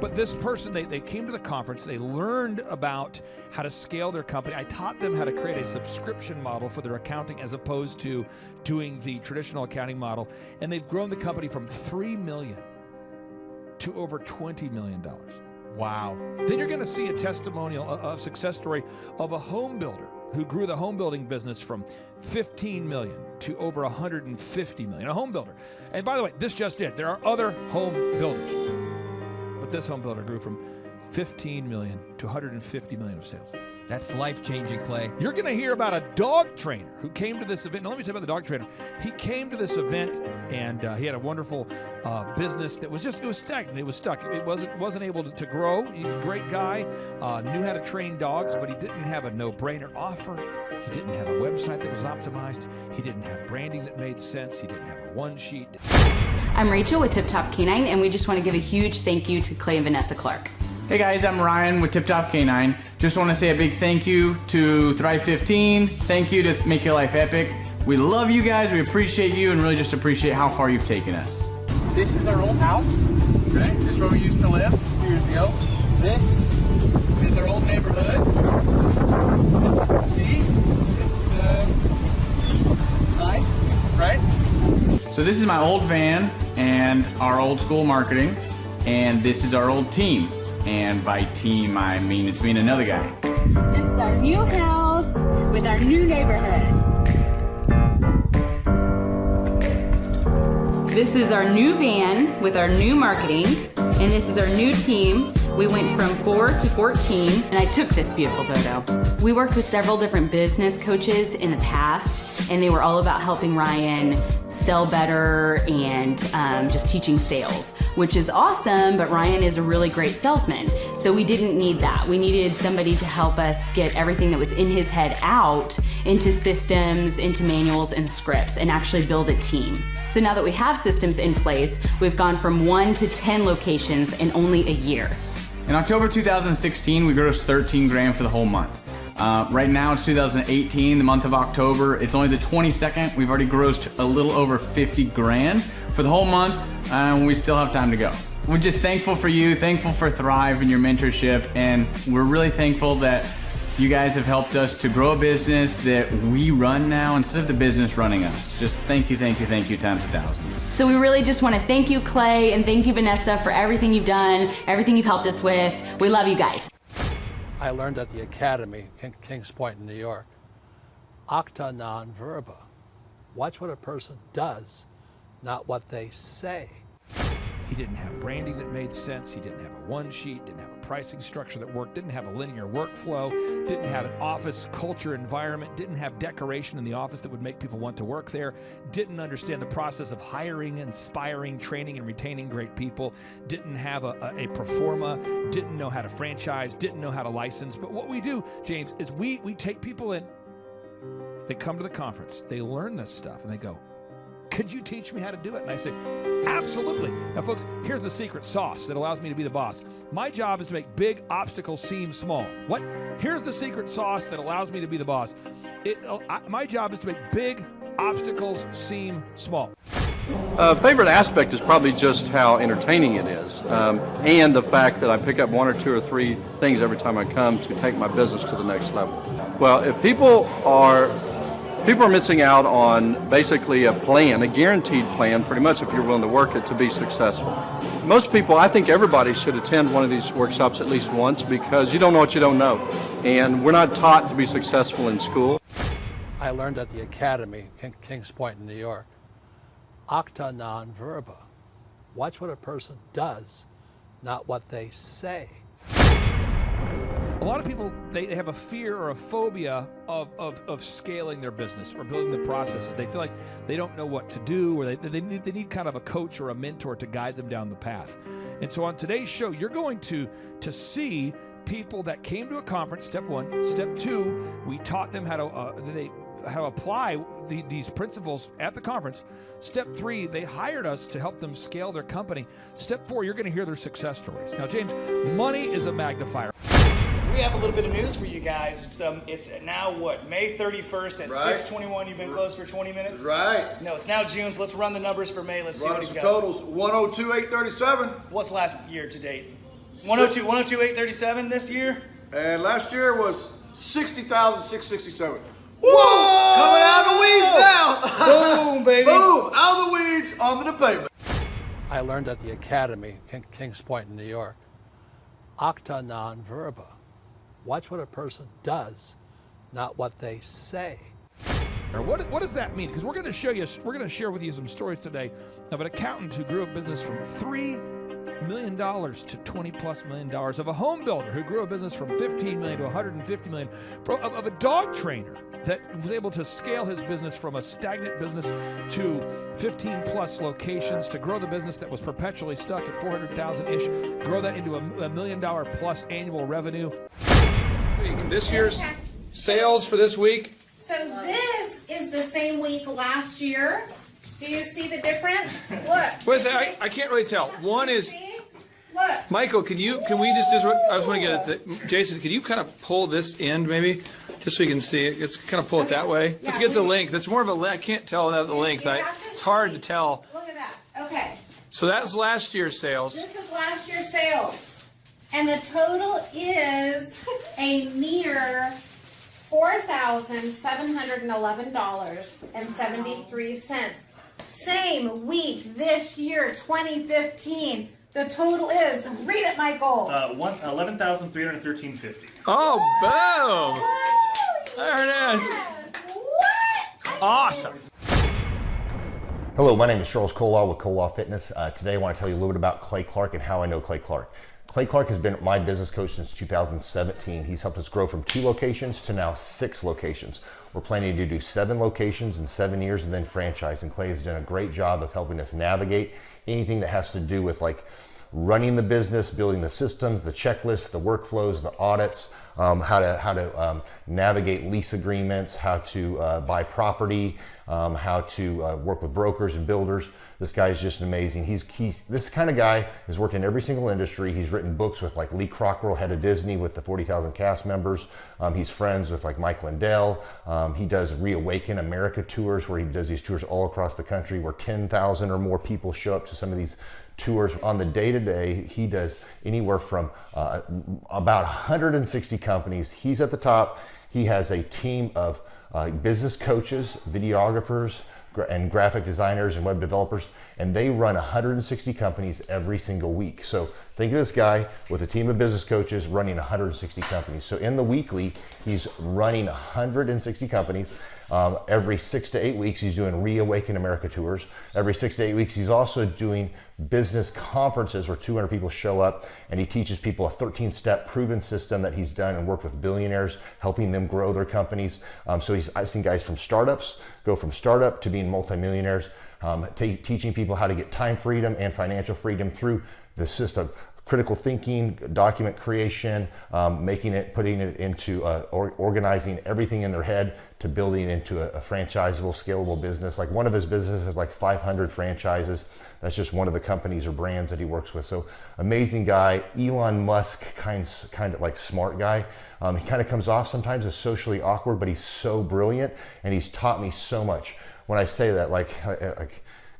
But this person, they came to the conference, they learned about how to scale their company. I taught them how to create a subscription model for their accounting as opposed to doing the traditional accounting model. And they've grown the company from $3 million to over $20 million. Wow. Then you're going to see a testimonial, a success story of a home builder who grew the home building business from 15 million to over 150 million, a home builder. And by the way, this just in, there are other home builders, but this home builder grew from 15 million to 150 million of sales. That's life-changing, Clay. You're going to hear about a dog trainer who came to this event. Now, let me tell you about the dog trainer. He came to this event, and he had a wonderful business that was it was stagnant. It was stuck. It wasn't able to grow. He was a great guy, knew how to train dogs, but he didn't have a no-brainer offer. He didn't have a website that was optimized. He didn't have branding that made sense. He didn't have a one sheet. I'm Rachel with Tip Top Canine, and we just want to give a huge thank you to Clay and Vanessa Clark. Hey guys, I'm Ryan with Tip Top Canine. Just want to say a big thank you to Thrive 15. Thank you to Make Your Life Epic. We love you guys, we appreciate you, and really just appreciate how far you've taken us. This is our old house. Okay, this is where we used to live a few years ago. This is our old neighborhood. See? It's nice, right? So this is my old van and our old school marketing, and this is our old team. And by team, I mean it's me and another guy. This is our new house with our new neighborhood. This is our new van with our new marketing, and this is our new team. We went from 4 to 14, and I took this beautiful photo. We worked with several different business coaches in the past, and they were all about helping Ryan sell better and just teaching sales, which is awesome, but Ryan is a really great salesman. So we didn't need that. We needed somebody to help us get everything that was in his head out into systems, into manuals and scripts, and actually build a team. So now that we have systems in place, we've gone from 1 to 10 locations in only a year. In October 2016, we grossed 13 grand for the whole month. Right now it's 2018, the month of October. It's only the 22nd. We've already grossed a little over 50 grand for the whole month, and we still have time to go. We're just thankful for you, thankful for Thrive and your mentorship, and we're really thankful that you guys have helped us to grow a business that we run now instead of the business running us. Just thank you times 1,000. So we really just want to thank you, Clay, and thank you, Vanessa, for everything you've done, everything you've helped us with. We love you guys. I learned at the Academy, Kings Point in New York. Acta non verba. Watch what a person does, not what they say. He didn't have branding that made sense. He didn't have a one sheet, didn't have a pricing structure that worked, didn't have a linear workflow, didn't have an office culture environment, didn't have decoration in the office that would make people want to work there, didn't understand the process of hiring, inspiring, training, and retaining great people, didn't have a pro forma, didn't know how to franchise, didn't know how to license. But what we do, James, is we take people in, they come to the conference, they learn this stuff, and they go, could you teach me how to do it? And I say, absolutely. Now, folks, here's the secret sauce that allows me to be the boss. My job is to make big obstacles seem small. What? Here's the secret sauce that allows me to be the boss. My job is to make big obstacles seem small. Favorite aspect is probably just how entertaining it is, and the fact that I pick up one or two or three things every time I come to take my business to the next level. Well, if people are missing out on basically a plan, a guaranteed plan, pretty much if you're willing to work it to be successful. Most people, I think everybody should attend one of these workshops at least once because you don't know what you don't know. And we're not taught to be successful in school. I learned at the Academy, Kings Point in New York. Acta non verba. Watch what a person does, not what they say. A lot of people, they have a fear or a phobia of scaling their business or building the processes. They feel like they don't know what to do, or they need kind of a coach or a mentor to guide them down the path. And so on today's show, you're going to see people that came to a conference, step one. Step two, we taught them how to apply these principles at the conference. Step three, they hired us to help them scale their company. Step four, you're going to hear their success stories. Now, James, money is a magnifier. We have a little bit of news for you guys. It's now what, May 31st at 6:21. You've been closed for 20 minutes? Right. No, it's now June, so let's run the numbers for May. Let's see what he's got. Totals 102,837. What's last year to date? 102,837 this year? And last year was 60,667. Whoa! Coming out of the weeds now. Boom, baby. Boom! Out of the weeds, onto the pavement. I learned at the Academy, Kings Point in New York. Acta non verba. Watch what a person does, not what they say. What does that mean? Because we're going to share with you some stories today of an accountant who grew a business from $3 million to $20+ million, of a home builder who grew a business from $15 million to $150 million, of a dog trainer that was able to scale his business from a stagnant business to 15+ locations, to grow the business that was perpetually stuck at 400,000-ish, grow that into a $1 million+ annual revenue. This year's sales for this week. So this is the same week last year. Do you see the difference? Look. Wait a second, I can't really tell. One is, look. Michael, can we just I just want to get it. Jason, can you kind of pull this end maybe, just so you can see it? Let's kind of pull it that way. Let's get the length. That's more of a, I can't tell without the length. It's hard to tell. Look at that. Okay. So that's last year's sales. This is last year's sales. And the total is a mere $4,711.73. Same week this year, 2015. The total is, read it, Michael. $11,313.50. Oh, boom! There it is. What? Awesome. Hello, my name is Charles Kolaw with Kolaw Fitness. Today I want to tell you a little bit about Clay Clark and how I know Clay Clark. Clay Clark has been my business coach since 2017. He's helped us grow from 2 locations to now 6 locations. We're planning to do 7 locations in 7 years and then franchise. And Clay has done a great job of helping us navigate anything that has to do with like running the business, building the systems, the checklists, the workflows, the audits, how to navigate lease agreements, how to buy property, how to work with brokers and builders. This guy is just amazing. He's this kind of guy has worked in every single industry. He's written books with like Lee Crockrell, head of Disney, with the 40,000 cast members. He's friends with like Mike Lindell. He does Reawaken America tours, where he does these tours all across the country, where 10,000 or more people show up to some of these tours. On the day-to-day, he does anywhere from about 160 companies. He's at the top. He has a team of business coaches, videographers, and graphic designers and web developers, and they run 160 companies every single week. So think of this guy with a team of business coaches running 160 companies. So in the weekly, he's running 160 companies. Every 6 to 8 weeks, he's doing Reawaken America tours. Every 6 to 8 weeks, he's also doing business conferences where 200 people show up, and he teaches people a 13-step proven system that he's done and worked with billionaires, helping them grow their companies. So I've seen guys from startups go from startup to being multimillionaires, teaching people how to get time freedom and financial freedom through the system. Critical thinking, document creation, putting it into organizing everything in their head to building it into a franchisable, scalable business. Like one of his businesses has like 500 franchises. That's just one of the companies or brands that he works with. So amazing guy, Elon Musk kind of like smart guy. He kind of comes off sometimes as socially awkward, but he's so brilliant and he's taught me so much. When I say that, like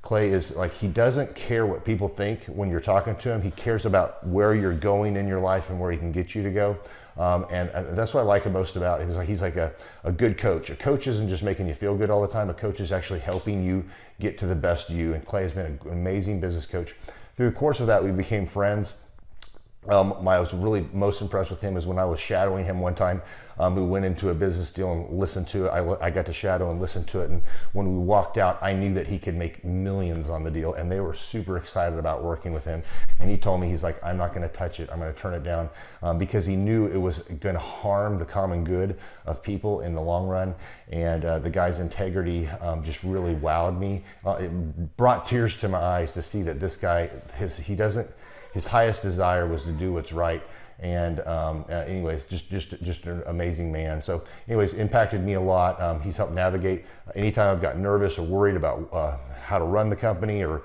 Clay is like, he doesn't care what people think when you're talking to him. He cares about where you're going in your life and where he can get you to go. And that's what I like most about him. He's like a good coach. A coach isn't just making you feel good all the time. A coach is actually helping you get to the best you. And Clay has been an amazing business coach. Through the course of that, we became friends. I was really most impressed with him is when I was shadowing him one time. We went into a business deal and listened to it. I got to shadow and listen to it. And when we walked out, I knew that he could make millions on the deal. And they were super excited about working with him. And he told me, he's like, I'm not going to touch it. I'm going to turn it down because he knew it was going to harm the common good of people in the long run. And the guy's integrity just really wowed me. It brought tears to my eyes to see that this guy, his highest desire was to do what's right. And anyways, just an amazing man. So anyways, impacted me a lot. He's helped navigate anytime I've got nervous or worried about how to run the company or,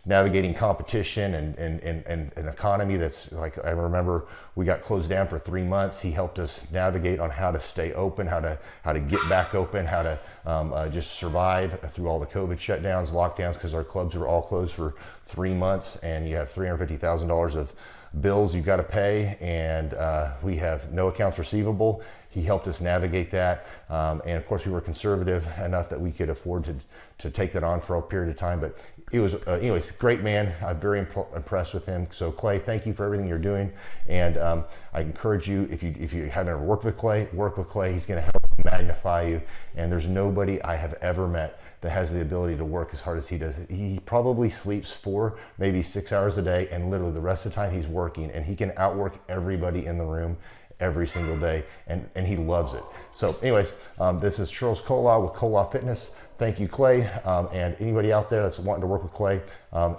navigating competition and an economy that's like, I remember we got closed down for 3 months. He helped us navigate on how to stay open, how to get back open, how to just survive through all the COVID shutdowns, lockdowns, because our clubs were all closed for 3 months and you have $350,000 of bills you've got to pay, and we have no accounts receivable. He helped us navigate that, and of course we were conservative enough that we could afford to take that on for a period of time. But it was, anyways, great man. I'm very impressed with him. So Clay, thank you for everything you're doing, and I encourage you, if you haven't ever worked with Clay, work with Clay. He's going to help magnify you, and there's nobody I have ever met that has the ability to work as hard as he does. He probably sleeps 4, maybe 6 hours a day, and literally the rest of the time he's working, and he can outwork everybody in the room every single day, and he loves it. So anyways, this is Charles Kola with Kola Fitness. Thank you, Clay, and anybody out there that's wanting to work with Clay,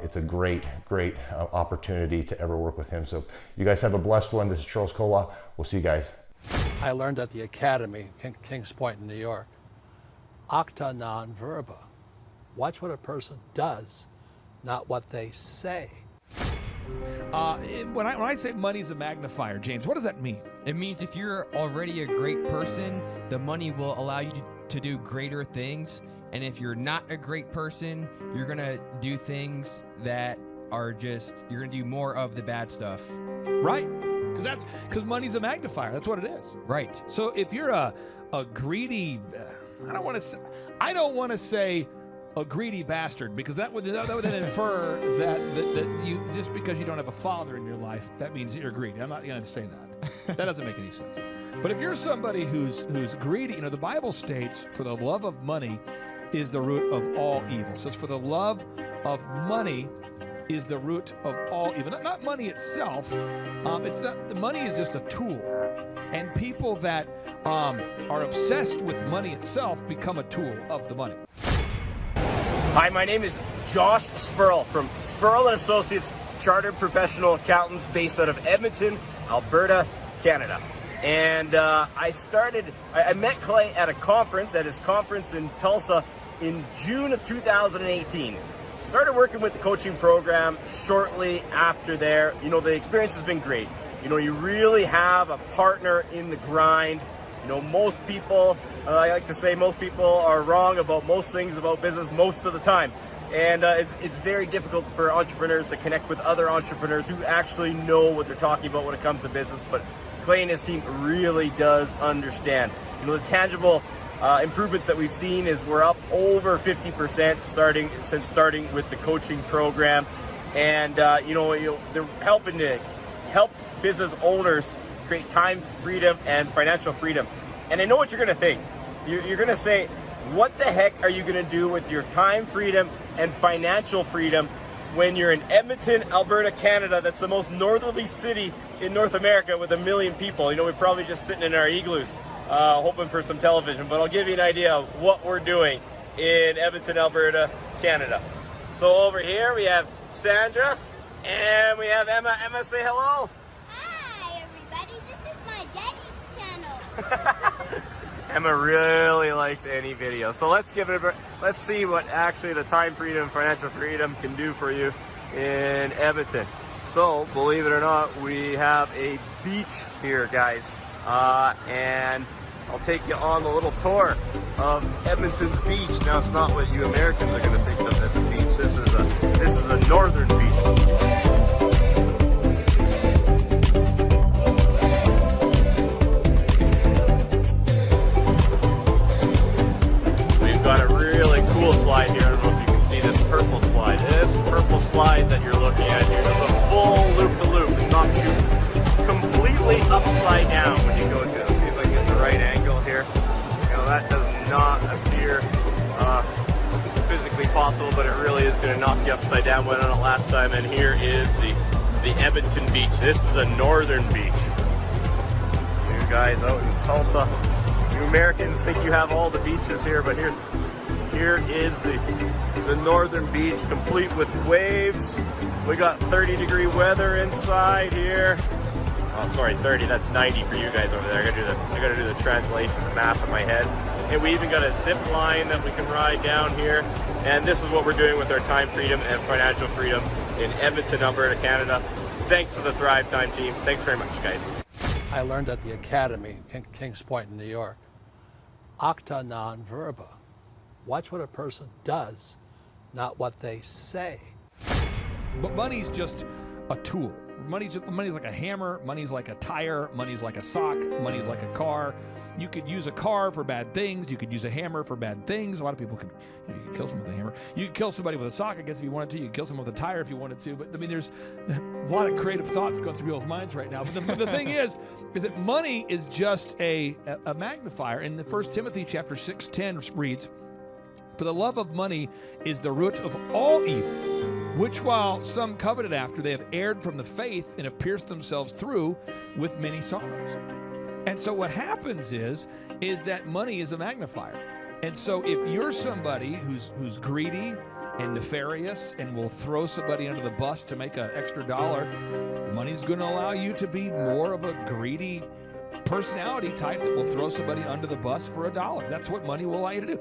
it's a great opportunity to ever work with him. So you guys have a blessed one. This is Charles Kola. We'll see you guys. I learned at the Academy, Kings Point in New York, acta non verba. Watch what a person does, not what they say. When I say money's a magnifier, James, what does that mean? It means if you're already a great person, the money will allow you to do greater things. And if you're not a great person, you're going to do things that are you're going to do more of the bad stuff. Right. Because money's a magnifier. That's what it is. Right. So if you're a greedy, I don't want to say a greedy bastard, because that would then infer that you, just because you don't have a father in your life, that means you're greedy. I'm not going to say that. That doesn't make any sense. But if you're somebody who's greedy, the Bible states, for the love of money is the root of all evil. So it's for the love of money is the root of all evil. Not money itself. The money is just a tool. And people that are obsessed with money itself become a tool of the money. Hi, my name is Josh Spurl from Spurl & Associates, Chartered Professional Accountants based out of Edmonton, Alberta, Canada. And I met Clay at his conference in Tulsa in June of 2018. Started working with the coaching program shortly after there. The experience has been great. You really have a partner in the grind. Most people, I like to say most people are wrong about most things about business most of the time. And it's very difficult for entrepreneurs to connect with other entrepreneurs who actually know what they're talking about when it comes to business. But Clay and his team really does understand. The tangible improvements that we've seen is we're up over 50% since starting with the coaching program. And they're helping to help business owners create time freedom and financial freedom. And I know what you're going to think. You're going to say, what the heck are you going to do with your time freedom and financial freedom when you're in Edmonton, Alberta, Canada? That's the most northerly city in North America with 1 million people. We're probably just sitting in our igloos hoping for some television, but I'll give you an idea of what we're doing in Edmonton, Alberta, Canada. So over here we have Sandra and we have Emma. Emma, say hello. Hi everybody, this is my daddy's channel. Emma really likes any video. So let's give it let's see what actually the time freedom and financial freedom can do for you in Edmonton. So believe it or not, we have a beach here, guys. And I'll take you on the little tour of Edmonton's beach. Now it's not what you Americans are going to think of as a beach. This is a northern beach. Got a really cool slide here. I don't know if you can see this purple slide. This purple slide that you're looking at here does a full loop-to-loop. It knocks you completely upside down when you go to it. See if I can get the right angle here. That does not appear physically possible, but it really is going to knock you upside down. Went on it last time, and here is the Edmonton beach. This is a northern beach. You guys out in Tulsa, you Americans think you have all the beaches here, but here is the northern beach, complete with waves. We got 30-degree weather inside here. Oh, sorry, 30. That's 90 for you guys over there. I gotta do the translation, the math in my head. And we even got a zip line that we can ride down here. And this is what we're doing with our time freedom and financial freedom in Edmonton, Alberta, Canada. Thanks to the Thrivetime team. Thanks very much, guys. I learned at the Academy in Kings Point in New York. Acta non verba. Watch what a person does, not what they say. But money's just a tool. Money's like a hammer. Money's like a tire. Money's like a sock. Money's like a car. You could use a car for bad things. You could use a hammer for bad things. A lot of people could, you could kill someone with a hammer. You could kill somebody with a sock, I guess, if you wanted to. You could kill someone with a tire if you wanted to. But I mean, there's a lot of creative thoughts going through people's minds right now. But the thing is that money is just a magnifier. In the 1 Timothy chapter 6:10 reads, "For the love of money is the root of all evil, which while some coveted after, they have erred from the faith and have pierced themselves through with many sorrows." And so what happens is that money is a magnifier. And so if you're somebody who's greedy and nefarious and will throw somebody under the bus to make an extra dollar, money's going to allow you to be more of a greedy personality type that will throw somebody under the bus for a dollar. That's what money will allow you to do.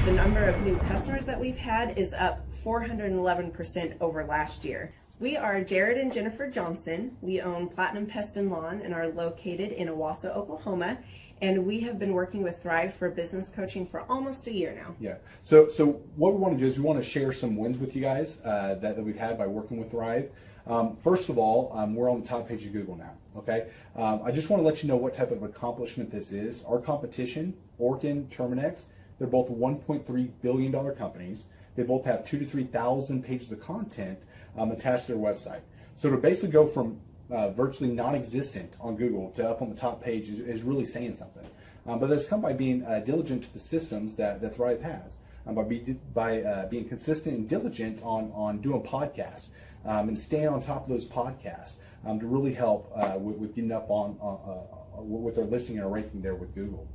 The number of new customers that we've had is up 411% over last year. We are Jared and Jennifer Johnson. We own Platinum Pest and Lawn and are located in Owasso, Oklahoma. And we have been working with Thrive for business coaching for almost a year now. Yeah. So what we want to do is we want to share some wins with you guys that we've had by working with Thrive. First of all, we're on the top page of Google now. Okay. I just want to let you know what type of accomplishment this is. Our competition, Orkin, Terminex, they're both $1.3 billion companies. They both have 2,000 to 3,000 pages of content attached to their website. So to basically go from virtually non-existent on Google to up on the top page is really saying something. But that's come by being diligent to the systems that Thrive has, by being consistent and diligent on doing podcasts and staying on top of those podcasts to really help with getting up on with their listing and our ranking there with Google.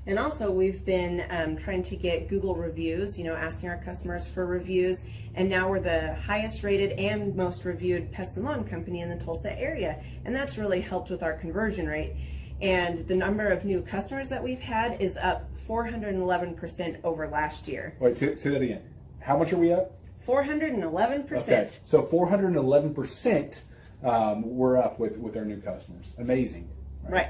And also we've been trying to get Google reviews, asking our customers for reviews. And now we're the highest rated and most reviewed pest and lawn company in the Tulsa area. And that's really helped with our conversion rate. And the number of new customers that we've had is up 411% over last year. Wait, say that again. How much are we up? 411%. Okay, so 411% we're up with our new customers. Amazing. Right.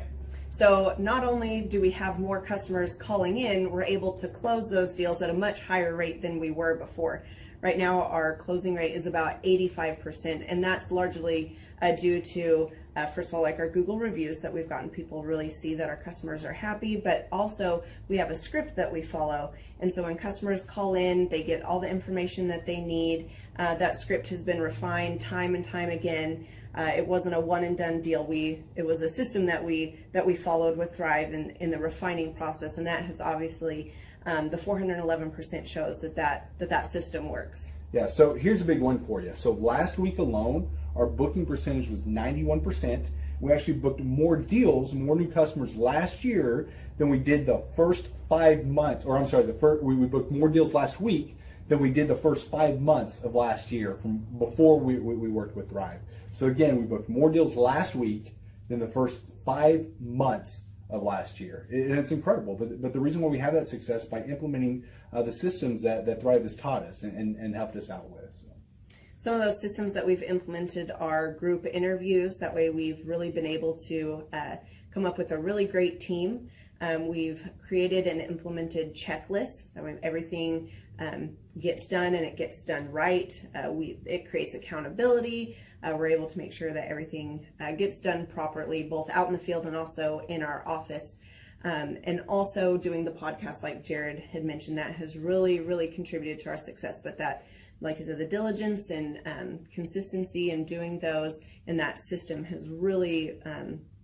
So not only do we have more customers calling in, we're able to close those deals at a much higher rate than we were before. Right now, our closing rate is about 85%, and that's largely due to First of all, like our Google reviews that we've gotten people really see that our customers are happy, but also we have a script that we follow. And so when customers call in, they get all the information that they need. That script has been refined time and time again. It wasn't a one and done deal. It was a system that we followed with Thrive in the refining process, and that has obviously the 411% shows that system works. Yeah, so here's a big one for you. So last week alone, our booking percentage was 91%. We actually booked more deals, more new customers last year than we did the first 5 months, or I'm sorry, we booked more deals last week than we did the first 5 months of last year from before we worked with Thrive. So again, we booked more deals last week than the first 5 months of last year. And it's incredible. But the reason why we have that success by implementing the systems that Thrive has taught us and helped us out with. Some of those systems that we've implemented are group interviews. That way we've really been able to come up with a really great team. We've created and implemented checklists. That way everything gets done and it gets done right. It creates accountability. We're able to make sure that everything gets done properly, both out in the field and also in our office. And also doing the podcast, like Jared had mentioned, that has really, really contributed to our success. But that, like I said, the diligence and consistency in doing those and that system has really,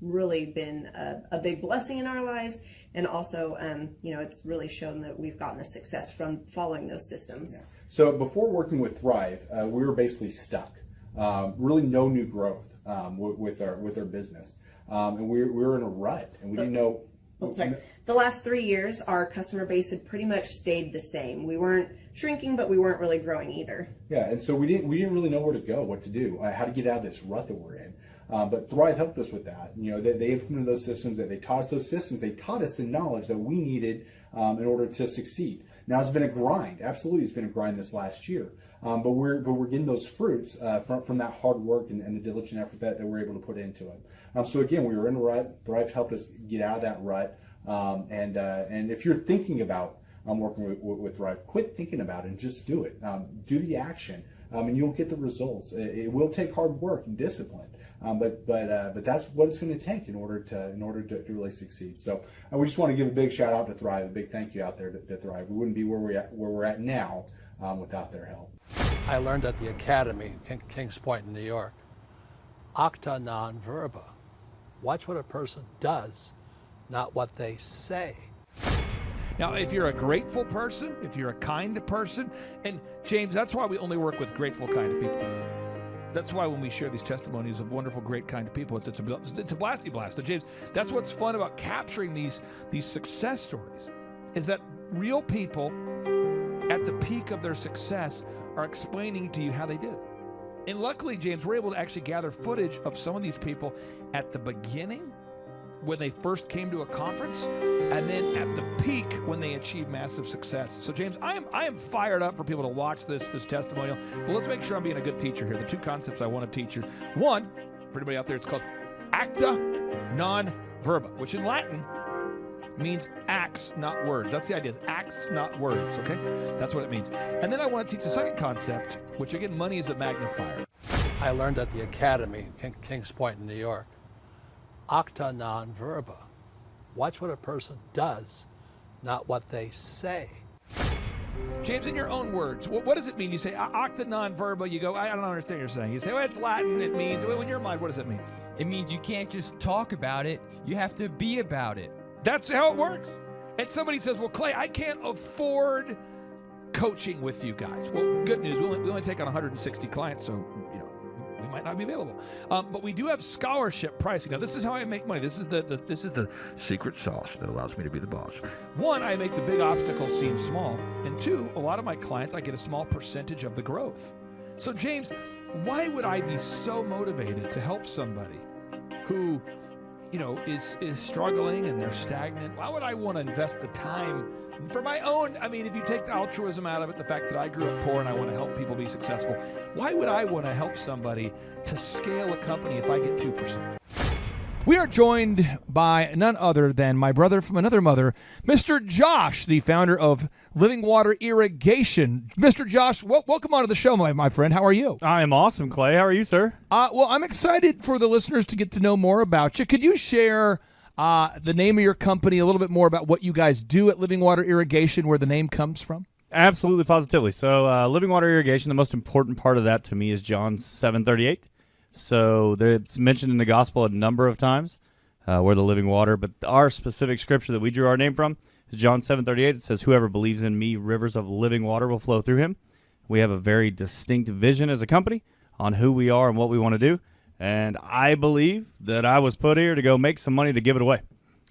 really been a big blessing in our lives. And also, it's really shown that we've gotten the success from following those systems. Yeah. So before working with Thrive, we were basically stuck. Really no new growth with our business. And we were in a rut and we didn't know. The last 3 years, our customer base had pretty much stayed the same. We weren't shrinking, but we weren't really growing either. Yeah, and so we didn't really know where to go, what to do, how to get out of this rut that we're in. But Thrive helped us with that. They implemented those systems. They taught us those systems. They taught us the knowledge that we needed in order to succeed. Now it's been a grind. Absolutely, it's been a grind this last year. But we're getting those fruits from that hard work and the diligent effort that we're able to put into it. So again, we were in a rut. Thrive helped us get out of that rut. And if you're thinking about working with Thrive, quit thinking about it and just do it. Do the action, and you'll get the results. It will take hard work and discipline, but that's what it's going to take in order to really succeed. So we just want to give a big shout out to Thrive, a big thank you out there to Thrive. We wouldn't be where we're at now without their help. I learned at the Academy in Kings Point in New York. Acta non verba. Watch what a person does, not what they say. Now, if you're a grateful person, if you're a kind person, and James, that's why we only work with grateful, kind of people. That's why when we share these testimonies of wonderful, great, kind of people, it's a blasty blast. So James, that's what's fun about capturing these success stories, is that real people at the peak of their success are explaining to you how they did it. And luckily, James, we're able to actually gather footage of some of these people at the beginning, when they first came to a conference, and then at the peak when they achieved massive success. So James, I am fired up for people to watch this testimonial, but let's make sure I'm being a good teacher here. The two concepts I want to teach you. One, for anybody out there, it's called acta non verba, which in Latin means acts, not words. That's the idea, is acts, not words, okay? That's what it means. And then I want to teach the second concept, which again, money is a magnifier. I learned at the Academy in Kings Point in New York. Acta non verba. Watch what a person does, not what they say. James, in your own words, what does it mean? You say acta non verba, you go, I don't understand what you're saying. You say, well, it's Latin, it means, well, in your mind, what does it mean? It means you can't just talk about it, you have to be about it. That's how it works. And somebody says, well, Clay, I can't afford coaching with you guys. Well, good news, we only take on 160 clients, so, we might not be available. But we do have scholarship pricing. Now, this is how I make money. This is the secret sauce that allows me to be the boss. One, I make the big obstacles seem small. And two, a lot of my clients, I get a small percentage of the growth. So, James, why would I be so motivated to help somebody who is struggling and they're stagnant? Why would I want to invest the time for my own? I mean, if you take the altruism out of it, the fact that I grew up poor and I want to help people be successful, why would I want to help somebody to scale a company if I get 2%? We are joined by none other than my brother from another mother, Mr. Josh, the founder of Living Water Irrigation. Mr. Josh, welcome onto the show, my friend. How are you? I am awesome, Clay. How are you, sir? Well, I'm excited for the listeners to get to know more about you. Could you share the name of your company, a little bit more about what you guys do at Living Water Irrigation, where the name comes from? Absolutely, positively. So Living Water Irrigation, the most important part of that to me is John 7:38. So it's mentioned in the gospel a number of times where the living water, but our specific scripture that we drew our name from is John 7:38. It says, whoever believes in me, rivers of living water will flow through him. We have a very distinct vision as a company on who we are and what we want to do. And I believe that I was put here to go make some money to give it away.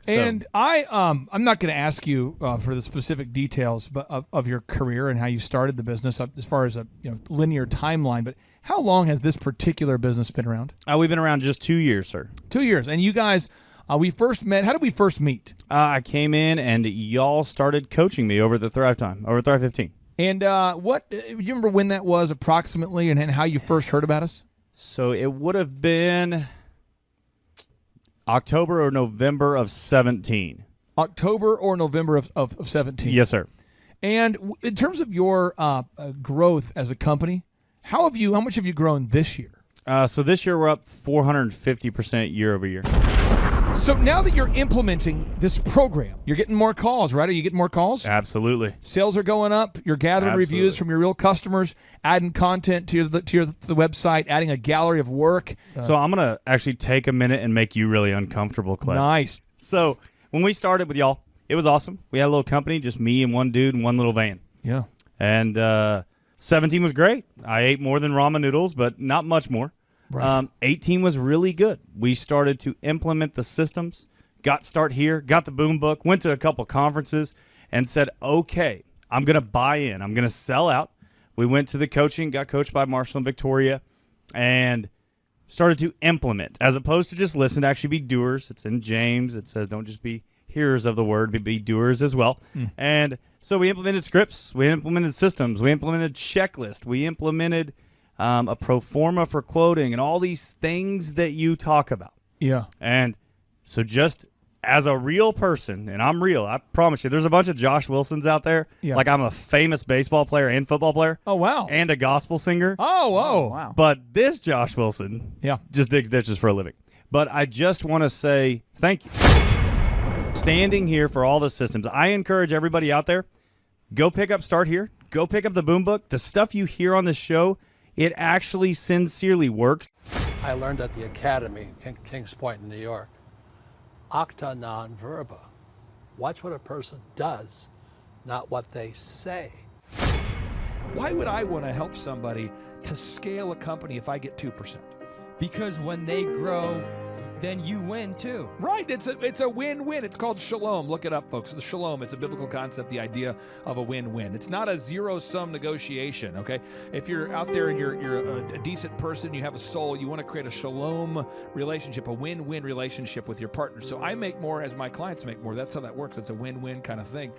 And I'm not going to ask you for the specific details of your career and how you started the business as far as a linear timeline, but how long has this particular business been around? We've been around just 2 years, sir. 2 years. And you guys, we first met. How did we first meet? I came in and y'all started coaching me over at the Thrivetime, over at Thrive 15. And do you remember when that was approximately and how you first heard about us? So it would have been October or November of 17. October or November of 17. Yes, sir. And in terms of your growth as a company, how much have you grown this year? So this year we're up 450% year over year. So now that you're implementing this program, you're getting more calls, right? Are you getting more calls? Absolutely. Sales are going up. You're gathering reviews from your real customers, adding content to the website, adding a gallery of work. So I'm going to actually take a minute and make you really uncomfortable, Clay. Nice. So when we started with y'all, it was awesome. We had a little company, just me and one dude and one little van. Yeah. And 17 was great. I ate more than ramen noodles, but not much more. Right. 18 was really good. We started to implement the systems, got the boom book, went to a couple conferences and said, okay, I'm going to buy in. I'm going to sell out. We went to the coaching, got coached by Marshall and Victoria, and started to implement as opposed to just listen, to actually be doers. It's in James. It says don't just be hearers of the word, but be doers as well. And so we implemented scripts. We implemented systems. We implemented checklist. We implemented a pro forma for quoting and all these things that you talk about. Yeah. And so just as a real person, and I'm real, I promise you, there's a bunch of Josh Wilsons out there. Yeah. Like I'm a famous baseball player and football player. Oh, wow. And a gospel singer. Oh, wow. But this Josh Wilson just digs ditches for a living. But I just want to say thank you. Standing here for all the systems. I encourage everybody out there, go pick up Start Here. Go pick up the boom book. The stuff you hear on this show, it actually sincerely works. I learned at the academy, Kings Point in New York, acta non verba. Watch what a person does, not what they say. Why would I want to help somebody to scale a company if I get 2%? Because when they grow, then you win too. Right. It's a win-win. It's called shalom. Look it up, folks. The shalom. It's a biblical concept, the idea of a win-win. It's not a zero-sum negotiation, okay? If you're out there and you're a decent person, you have a soul, you want to create a shalom relationship, a win-win relationship with your partner. So I make more as my clients make more. That's how that works. It's a win-win kind of thing.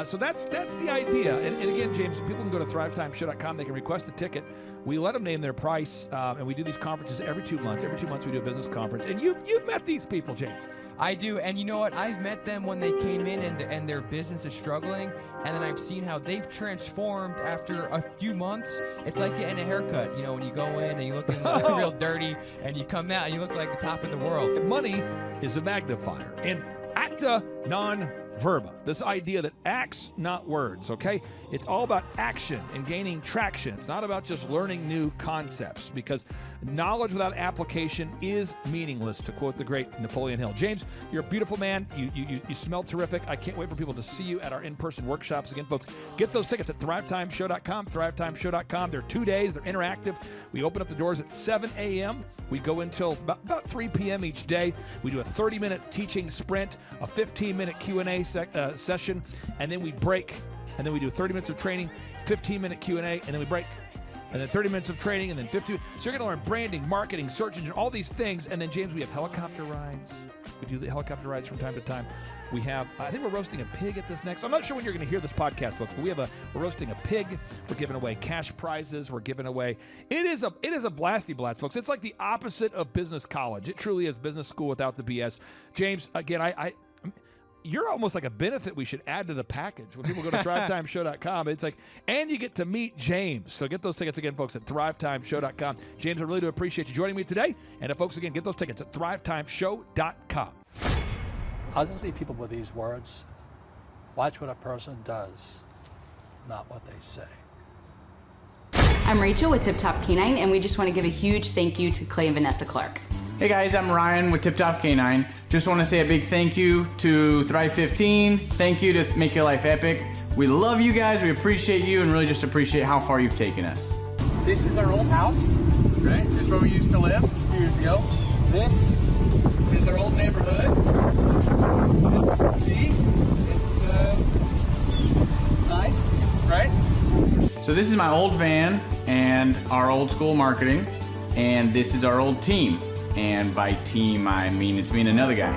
So that's the idea. And again, James, people can go to thrivetimeshow.com. They can request a ticket. We let them name their price, and we do these conferences every 2 months. Every 2 months we do a business conference. And you've met these people, James. I do, and you know what? I've met them when they came in and their business is struggling, and then I've seen how they've transformed after a few months. It's like getting a haircut. You know, when you go in and you look real dirty, and you come out and you look like the top of the world. Money is a magnifier, and acta non verba, this idea that acts, not words, okay? It's all about action and gaining traction. It's not about just learning new concepts, because knowledge without application is meaningless, to quote the great Napoleon Hill. James, you're a beautiful man. You smell terrific. I can't wait for people to see you at our in-person workshops. Again, folks, get those tickets at thrivetimeshow.com, thrivetimeshow.com. They're 2 days. They're interactive. We open up the doors at 7 a.m. We go until about 3 p.m. each day. We do a 30-minute teaching sprint, a 15-minute Q&A session, and then we break, and then we do 30 minutes of training, 15-minute Q&A, and then we break. and then 30 minutes of training, and then 50. So you're going to learn branding, marketing, search engine, all these things. And then, James, we have helicopter rides. We do the helicopter rides from time to time. We have, I think we're roasting a pig at this next. I'm not sure when you're going to hear this podcast, folks, but we're roasting a pig. We're giving away cash prizes. We're giving away. It is a blasty blast, folks. It's like the opposite of business college. It truly is business school without the BS. James, again, you're almost like a benefit we should add to the package. When people go to thrivetimeshow.com, it's like, and you get to meet James. So get those tickets again, folks, at thrivetimeshow.com. James, I really do appreciate you joining me today. And folks, again, get those tickets at thrivetimeshow.com. I'll just leave people with these words. Watch what a person does, not what they say. I'm Rachel with Tip Top Canine, and we just want to give a huge thank you to Clay and Vanessa Clark. Hey guys, I'm Ryan with Tip Top Canine. Just want to say a big thank you to Thrive 15. Thank you to Make Your Life Epic. We love you guys, we appreciate you, and really just appreciate how far you've taken us. This is our old house, right? This is where we used to live a few years ago. This is our old neighborhood. See, it's nice, right? So this is my old van and our old school marketing, and this is our old team. And by team, I mean it's me and another guy.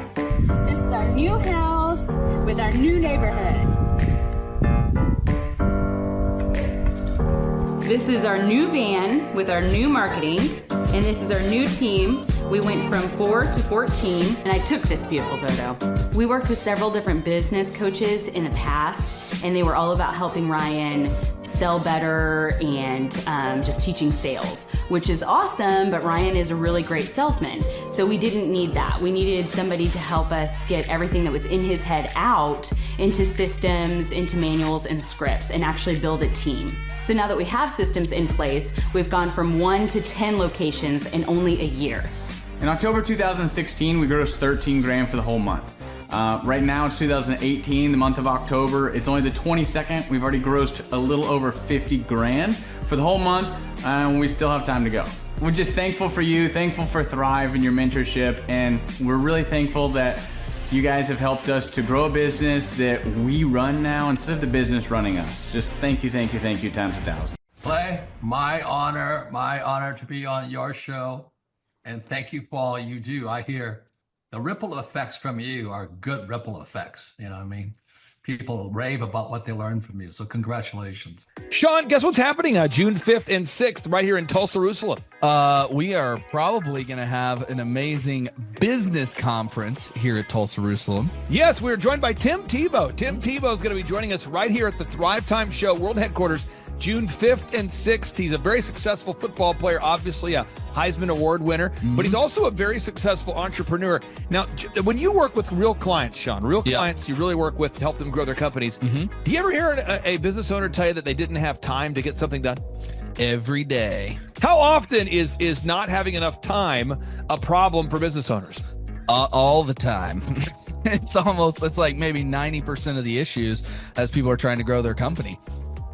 This is our new house with our new neighborhood. This is our new van with our new marketing, and this is our new team. We went from 4 to 14, and I took this beautiful photo. We worked with several different business coaches in the past, and they were all about helping Ryan sell better and just teaching sales, which is awesome, but Ryan is a really great salesman. So we didn't need that. We needed somebody to help us get everything that was in his head out into systems, into manuals and scripts, and actually build a team. So now that we have systems in place, we've gone from 1 to 10 locations in only a year. In October 2016, we grossed 13 grand for the whole month. Right now it's 2018, the month of October. It's only the 22nd. We've already grossed a little over 50 grand for the whole month, and we still have time to go. We're just thankful for you, thankful for Thrive and your mentorship, and we're really thankful that you guys have helped us to grow a business that we run now instead of the business running us. Just thank you times 1,000. Clay, my honor to be on your show. And thank you for all you do. I hear the ripple effects from you are good ripple effects. You know what I mean? People rave about what they learned from you. So congratulations. Sean, guess what's happening June 5th and 6th right here in Tulsa, Jerusalem? We are probably going to have an amazing business conference here at Tulsa, Jerusalem. Yes, we're joined by Tim Tebow. Tim Tebow is going to be joining us right here at the Thrivetime Show World Headquarters, June 5th and 6th. He's a very successful football player, obviously a Heisman Award winner, but he's also a very successful entrepreneur. Now, when you work with real clients, Sean, clients you really work with to help them grow their companies, do you ever hear a business owner tell you that they didn't have time to get something done? Every day. How often is not having enough time a problem for business owners? All the time. It's like maybe 90% of the issues as people are trying to grow their company.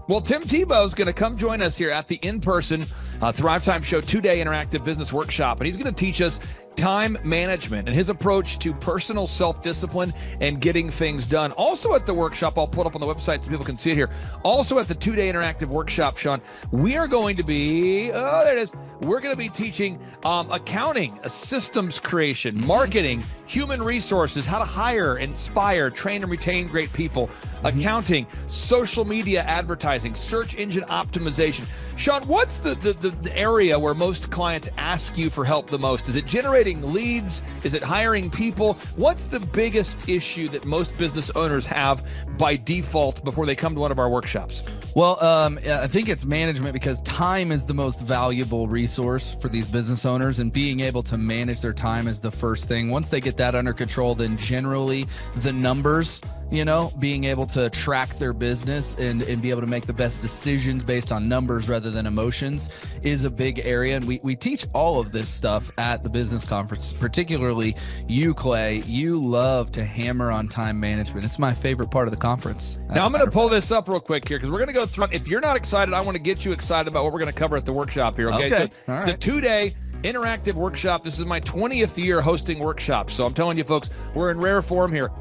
Well, Tim Tebow is going to come join us here at the in-person Thrivetime Show 2-day interactive business workshop, and he's going to teach us time management and his approach to personal self-discipline and getting things done. Also at the workshop, I'll put up on the website so people can see it here. Also at the 2-day interactive workshop, Sean, we are going to be, there it is. We're going to be teaching accounting, systems creation, marketing, human resources, how to hire, inspire, train, and retain great people, accounting, social media advertising, search engine optimization. Sean, what's the area where most clients ask you for help the most? Is it generating leads? Is it hiring people? What's the biggest issue that most business owners have by default before they come to one of our workshops? Well, I think it's management, because time is the most valuable resource for these business owners, and being able to manage their time is the first thing. Once they get that under control, then generally the numbers, being able to track their business and be able to make the best decisions based on numbers rather than emotions is a big area. And we teach all of this stuff at the business conference, particularly you, Clay. You love to hammer on time management. It's my favorite part of the conference. Now, I'm going to pull this up real quick here because we're going to go through. If you're not excited, I want to get you excited about what we're going to cover at the workshop here. Okay. All right. The 2-day interactive workshop. This is my 20th year hosting workshops. So I'm telling you, folks, we're in rare form here.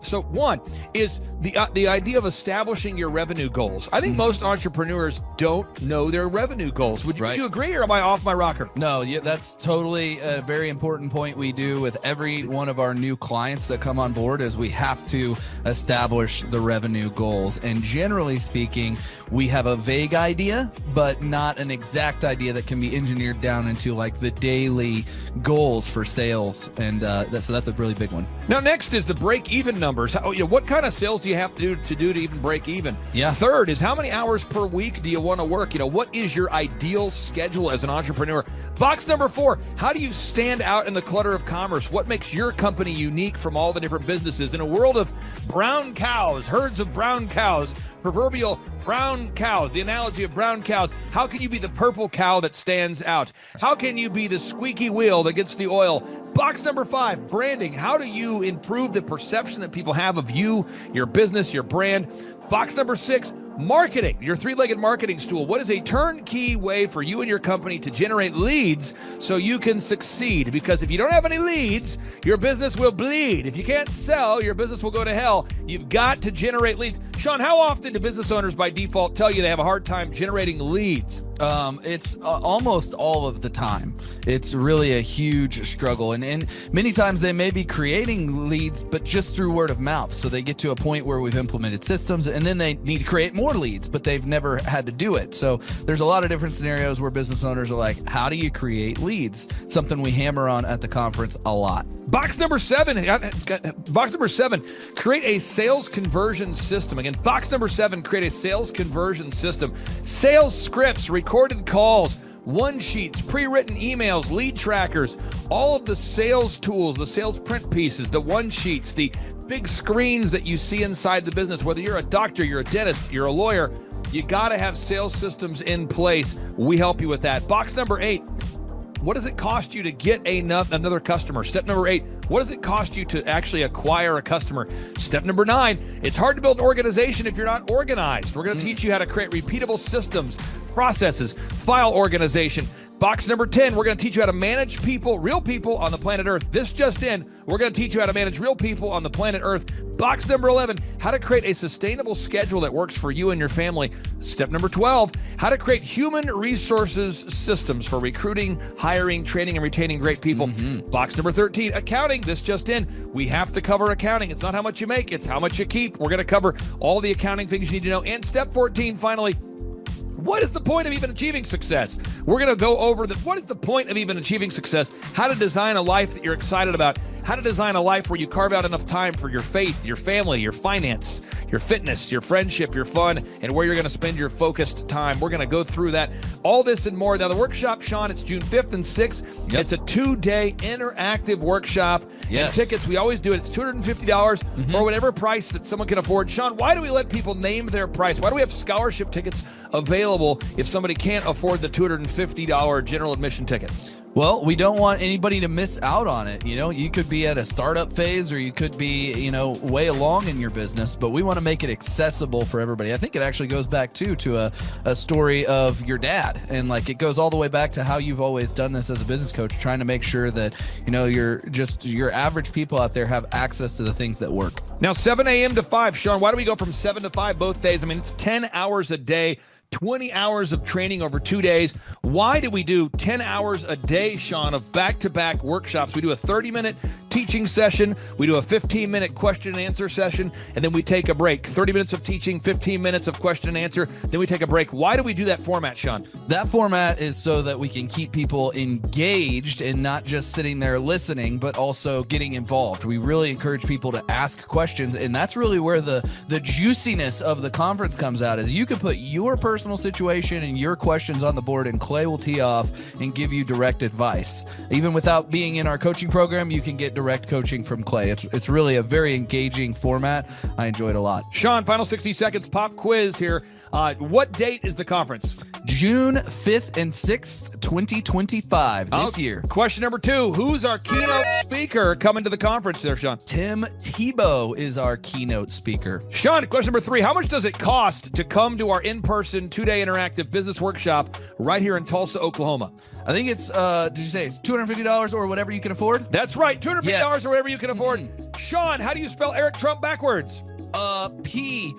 So one is the idea of establishing your revenue goals. I think most entrepreneurs don't know their revenue goals. Would you agree, or am I off my rocker? No, that's totally a very important point we do with every one of our new clients that come on board is we have to establish the revenue goals. And generally speaking, we have a vague idea, but not an exact idea that can be engineered down into like the daily goals for sales. And so that's a really big one. Now, next is the break-even numbers. What kind of sales do you have to do to even break even? Yeah. Third is how many hours per week do you want to work? What is your ideal schedule as an entrepreneur? Box number 4, how do you stand out in the clutter of commerce? What makes your company unique from all the different businesses? In a world of brown cows, herds of brown cows, proverbial brown cows, the analogy of brown cows, how can you be the purple cow that stands out? How can you be the squeaky wheel that gets the oil? Box number 5, branding. How do you improve the perception that people have of you, your business, your brand? Box number 6, marketing, your three-legged marketing stool. What is a turnkey way for you and your company to generate leads so you can succeed? Because if you don't have any leads, your business will bleed. If you can't sell, your business will go to hell. You've got to generate leads. Sean, how often do business owners by default tell you they have a hard time generating leads? It's almost all of the time. It's really a huge struggle. And many times they may be creating leads, but just through word of mouth. So they get to a point where we've implemented systems and then they need to create more leads, but they've never had to do it. So there's a lot of different scenarios where business owners are like, how do you create leads? Something we hammer on at the conference a lot. Box number 7, create a sales conversion system. Again, box number 7, create a sales conversion system. Sales scripts, recorded calls, one sheets, pre-written emails, lead trackers, all of the sales tools, the sales print pieces, the one sheets, the big screens that you see inside the business. Whether you're a doctor, you're a dentist, you're a lawyer, you got to have sales systems in place. We help you with that. Box number 8, what does it cost you to get another customer? Step number 8, what does it cost you to actually acquire a customer? Step number 9, it's hard to build an organization if you're not organized. We're going to teach you how to create repeatable systems, processes, file organization. Box number 10, we're going to teach you how to manage people, real people on the planet Earth. This just in, we're going to teach you how to manage real people on the planet Earth. Box number 11, how to create a sustainable schedule that works for you and your family. Step number 12, how to create human resources systems for recruiting, hiring, training, and retaining great people. Box number 13, accounting. This just in, we have to cover accounting. It's not how much you make, it's how much you keep. We're going to cover all the accounting things you need to know. And step 14, finally, what is the point of even achieving success? We're going to go over what is the point of even achieving success, how to design a life that you're excited about, how to design a life where you carve out enough time for your faith, your family, your finance, your fitness, your friendship, your fun, and where you're going to spend your focused time. We're going to go through that, all this and more. Now, the workshop, Sean, it's June 5th and 6th. Yep. It's a 2-day interactive workshop. Yes. And tickets, we always do it. It's $250 or whatever price that someone can afford. Sean, why do we let people name their price? Why do we have scholarship tickets available if somebody can't afford the $250 general admission ticket? Well, we don't want anybody to miss out on it. You could be at a startup phase or you could be, way along in your business, but we want to make it accessible for everybody. I think it actually goes back to a story of your dad. And it goes all the way back to how you've always done this as a business coach, trying to make sure that, your average people out there have access to the things that work. Now, 7 a.m. to 5, Sean, why do we go from 7 to 5 both days? I mean, it's 10 hours a day. 20 hours of training over 2 days. Why do we do 10 hours a day, Sean, of back-to-back workshops? We do a 30-minute teaching session. We do a 15-minute question and answer session, and then we take a break. 30 minutes of teaching, 15 minutes of question and answer, then we take a break. Why do we do that format, Sean? That format is so that we can keep people engaged and not just sitting there listening, but also getting involved. We really encourage people to ask questions, and that's really where the juiciness of the conference comes out, is you can put your personal situation and your questions on the board, and Clay will tee off and give you direct advice. Even without being in our coaching program, you can get direct coaching from Clay. It's really a very engaging format. I enjoyed a lot. Sean, final 60 seconds, pop quiz here. What date is the conference? June 5th and 6th, 2025, this year. Question number 2, who's our keynote speaker coming to the conference there, Sean? Tim Tebow is our keynote speaker. Sean, question number 3, how much does it cost to come to our in-person 2-day interactive business workshop right here in Tulsa, Oklahoma? I think it's, did you say it's $250 or whatever you can afford? That's right, $250 or whatever you can afford. Sean, how do you spell Eric Trump backwards? P-M-U-R-T-C-I-R-E.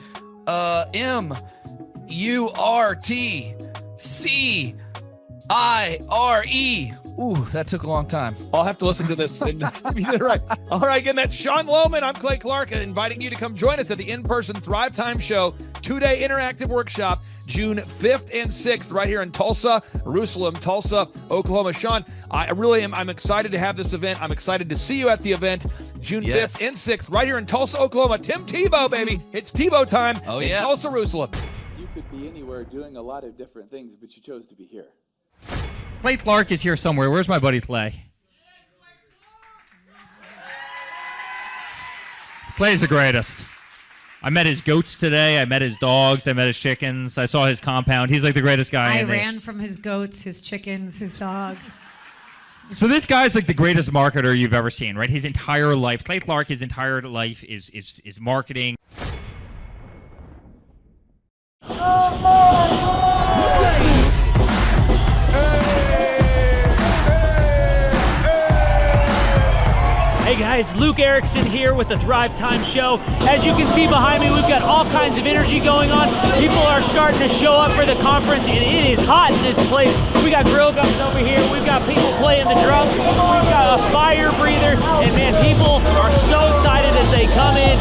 Ooh, that took a long time. I'll have to listen to this. Right. All right, again, that's Sean Lohman. I'm Clay Clark, inviting you to come join us at the in-person Thrivetime Show 2-day interactive workshop, June 5th and 6th, right here in Tulsa, Tulsa, Oklahoma. Sean, I'm excited to have this event. I'm excited to see you at the event, June 5th and 6th, right here in Tulsa, Oklahoma. Tim Tebow, baby. It's Tebow time in Tulsa, Jerusalem. You could be anywhere doing a lot of different things, but you chose to be here. Clay Clark is here somewhere. Where's my buddy Clay? Clay's the greatest. I met his goats today. I met his dogs. I met his chickens. I saw his compound. He's like the greatest guy. I ran from his goats, his chickens, his dogs. So this guy's like the greatest marketer you've ever seen, right? His entire life, Clay Clark, his entire life is marketing. Hey guys, Luke Erickson here with the Thrivetime Show. As you can see behind me, we've got all kinds of energy going on. People are starting to show up for the conference, and it is hot in this place. We got grill guns over here. We've got people playing the drums. We've got fire breathers, and man, people are so excited as they come in.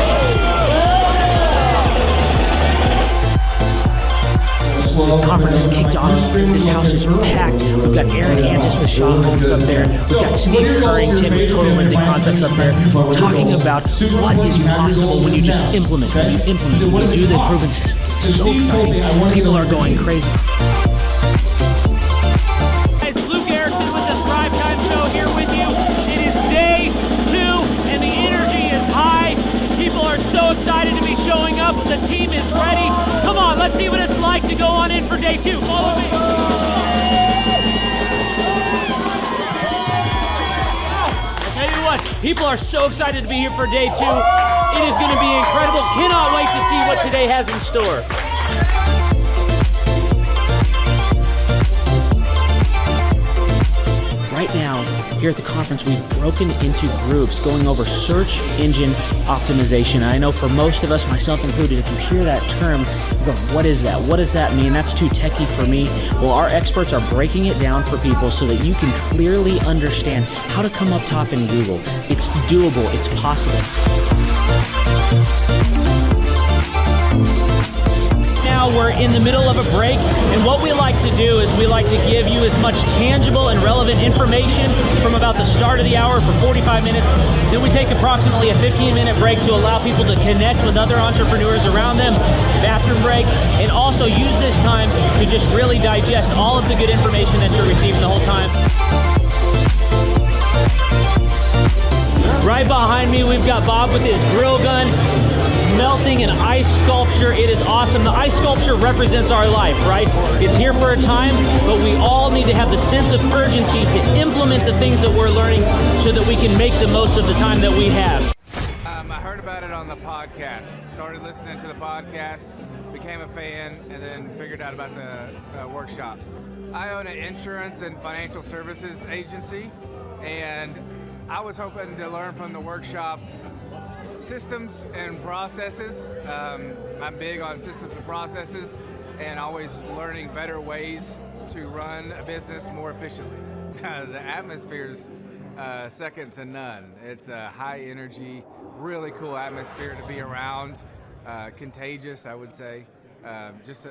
The conference is kicked off. This house is packed. We've got Eric Antis with Sean Holmes up there. We've got Steve Currington with Total Lifting Concepts up there talking about what is possible when you just implement, when you do the proven system. It's so exciting. People are going crazy. Guys, Luke Erickson with the Thrivetime Show here with you. It is day 2 and the energy is high. People are so excited to be showing up. The team is ready. Come on, let's see what it's like to go on in for day 2. Follow me. I'll tell you what, people are so excited to be here for day 2. It is going to be incredible. Cannot wait to see what today has in store. Right now, here at the conference, we've broken into groups going over search engine optimization. I know for most of us, myself included, if you hear that term, you go, what is that? What does that mean? That's too techie for me. Well, our experts are breaking it down for people so that you can clearly understand how to come up top in Google. It's doable. It's possible. Now we're in the middle of a break, and what we like to do is we like to give you as much tangible and relevant information from about the start of the hour for 45 minutes. Then we take approximately a 15-minute break to allow people to connect with other entrepreneurs around them, bathroom breaks, and also use this time to just really digest all of the good information that you're receiving the whole time. Right behind me, we've got Bob with his grill gun, melting an ice sculpture. It is awesome. The ice sculpture represents our life, right? It's here for a time, but we all need to have the sense of urgency to implement the things that we're learning so that we can make the most of the time that we have. I heard about it on the podcast. Started listening to the podcast, became a fan, and then figured out about the workshop. I own an insurance and financial services agency, and I was hoping to learn from the workshop systems and processes. I'm big on systems and processes and always learning better ways to run a business more efficiently. The atmosphere's second to none. It's a high energy, really cool atmosphere to be around. Contagious, I would say. Just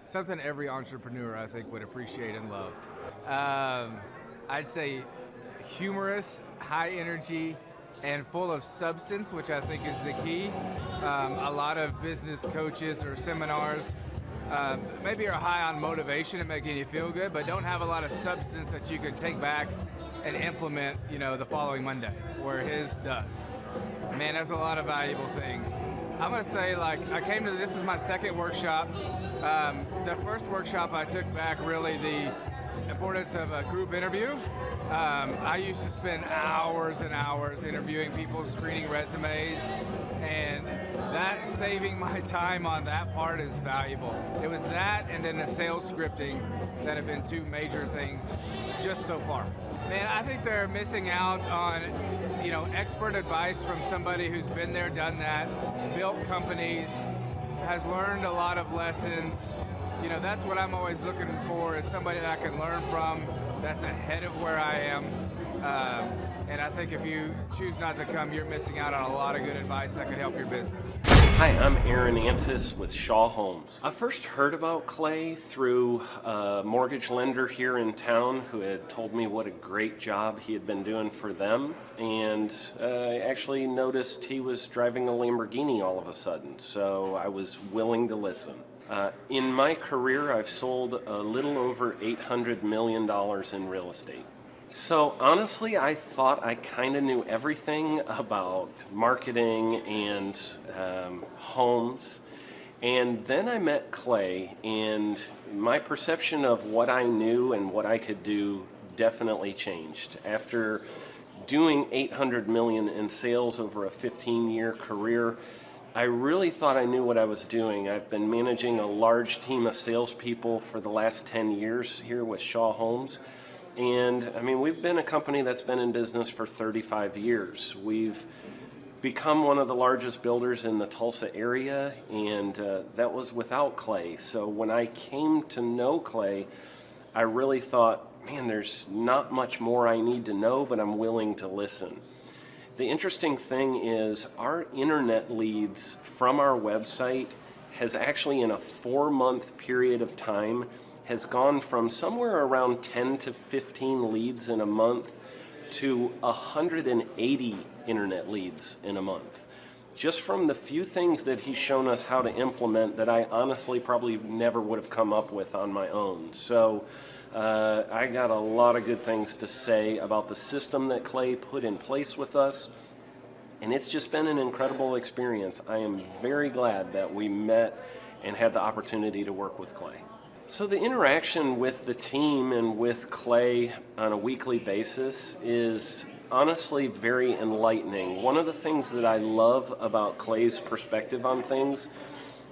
something every entrepreneur, I think, would appreciate and love. I'd say humorous, high energy, and full of substance, which I think is the key. A lot of business coaches or seminars maybe are high on motivation and making you feel good, but don't have a lot of substance that you can take back and implement, the following Monday, where his does. Man, there's a lot of valuable things. I'm gonna say, like, I came to this is my second workshop. The first workshop I took back really the importance of a group interview. I used to spend hours and hours interviewing people, screening resumes, and that saving my time on that part is valuable. It was that and then the sales scripting that have been two major things just so far. Man, I think they're missing out on, expert advice from somebody who's been there, done that, built companies, has learned a lot of lessons. That's what I'm always looking for, is somebody that I can learn from that's ahead of where I am. And I think if you choose not to come, you're missing out on a lot of good advice that could help your business. Hi, I'm Aaron Antis with Shaw Homes. I first heard about Clay through a mortgage lender here in town who had told me what a great job he had been doing for them, and I actually noticed he was driving a Lamborghini all of a sudden, so I was willing to listen. In my career, I've sold a little over $800 million in real estate. So honestly, I thought I kind of knew everything about marketing and homes. And then I met Clay, and my perception of what I knew and what I could do definitely changed. After doing $800 million in sales over a 15-year career, I really thought I knew what I was doing. I've been managing a large team of salespeople for the last 10 years here with Shaw Homes. And we've been a company that's been in business for 35 years. We've become one of the largest builders in the Tulsa area, and that was without Clay. So when I came to know Clay, I really thought, man, there's not much more I need to know, but I'm willing to listen. The interesting thing is our internet leads from our website has actually, in a 4-month period of time, has gone from somewhere around 10 to 15 leads in a month to 180 internet leads in a month. Just from the few things that he's shown us how to implement that I honestly probably never would have come up with on my own. So I got a lot of good things to say about the system that Clay put in place with us, and it's just been an incredible experience. I am very glad that we met and had the opportunity to work with Clay. So the interaction with the team and with Clay on a weekly basis is honestly very enlightening. One of the things that I love about Clay's perspective on things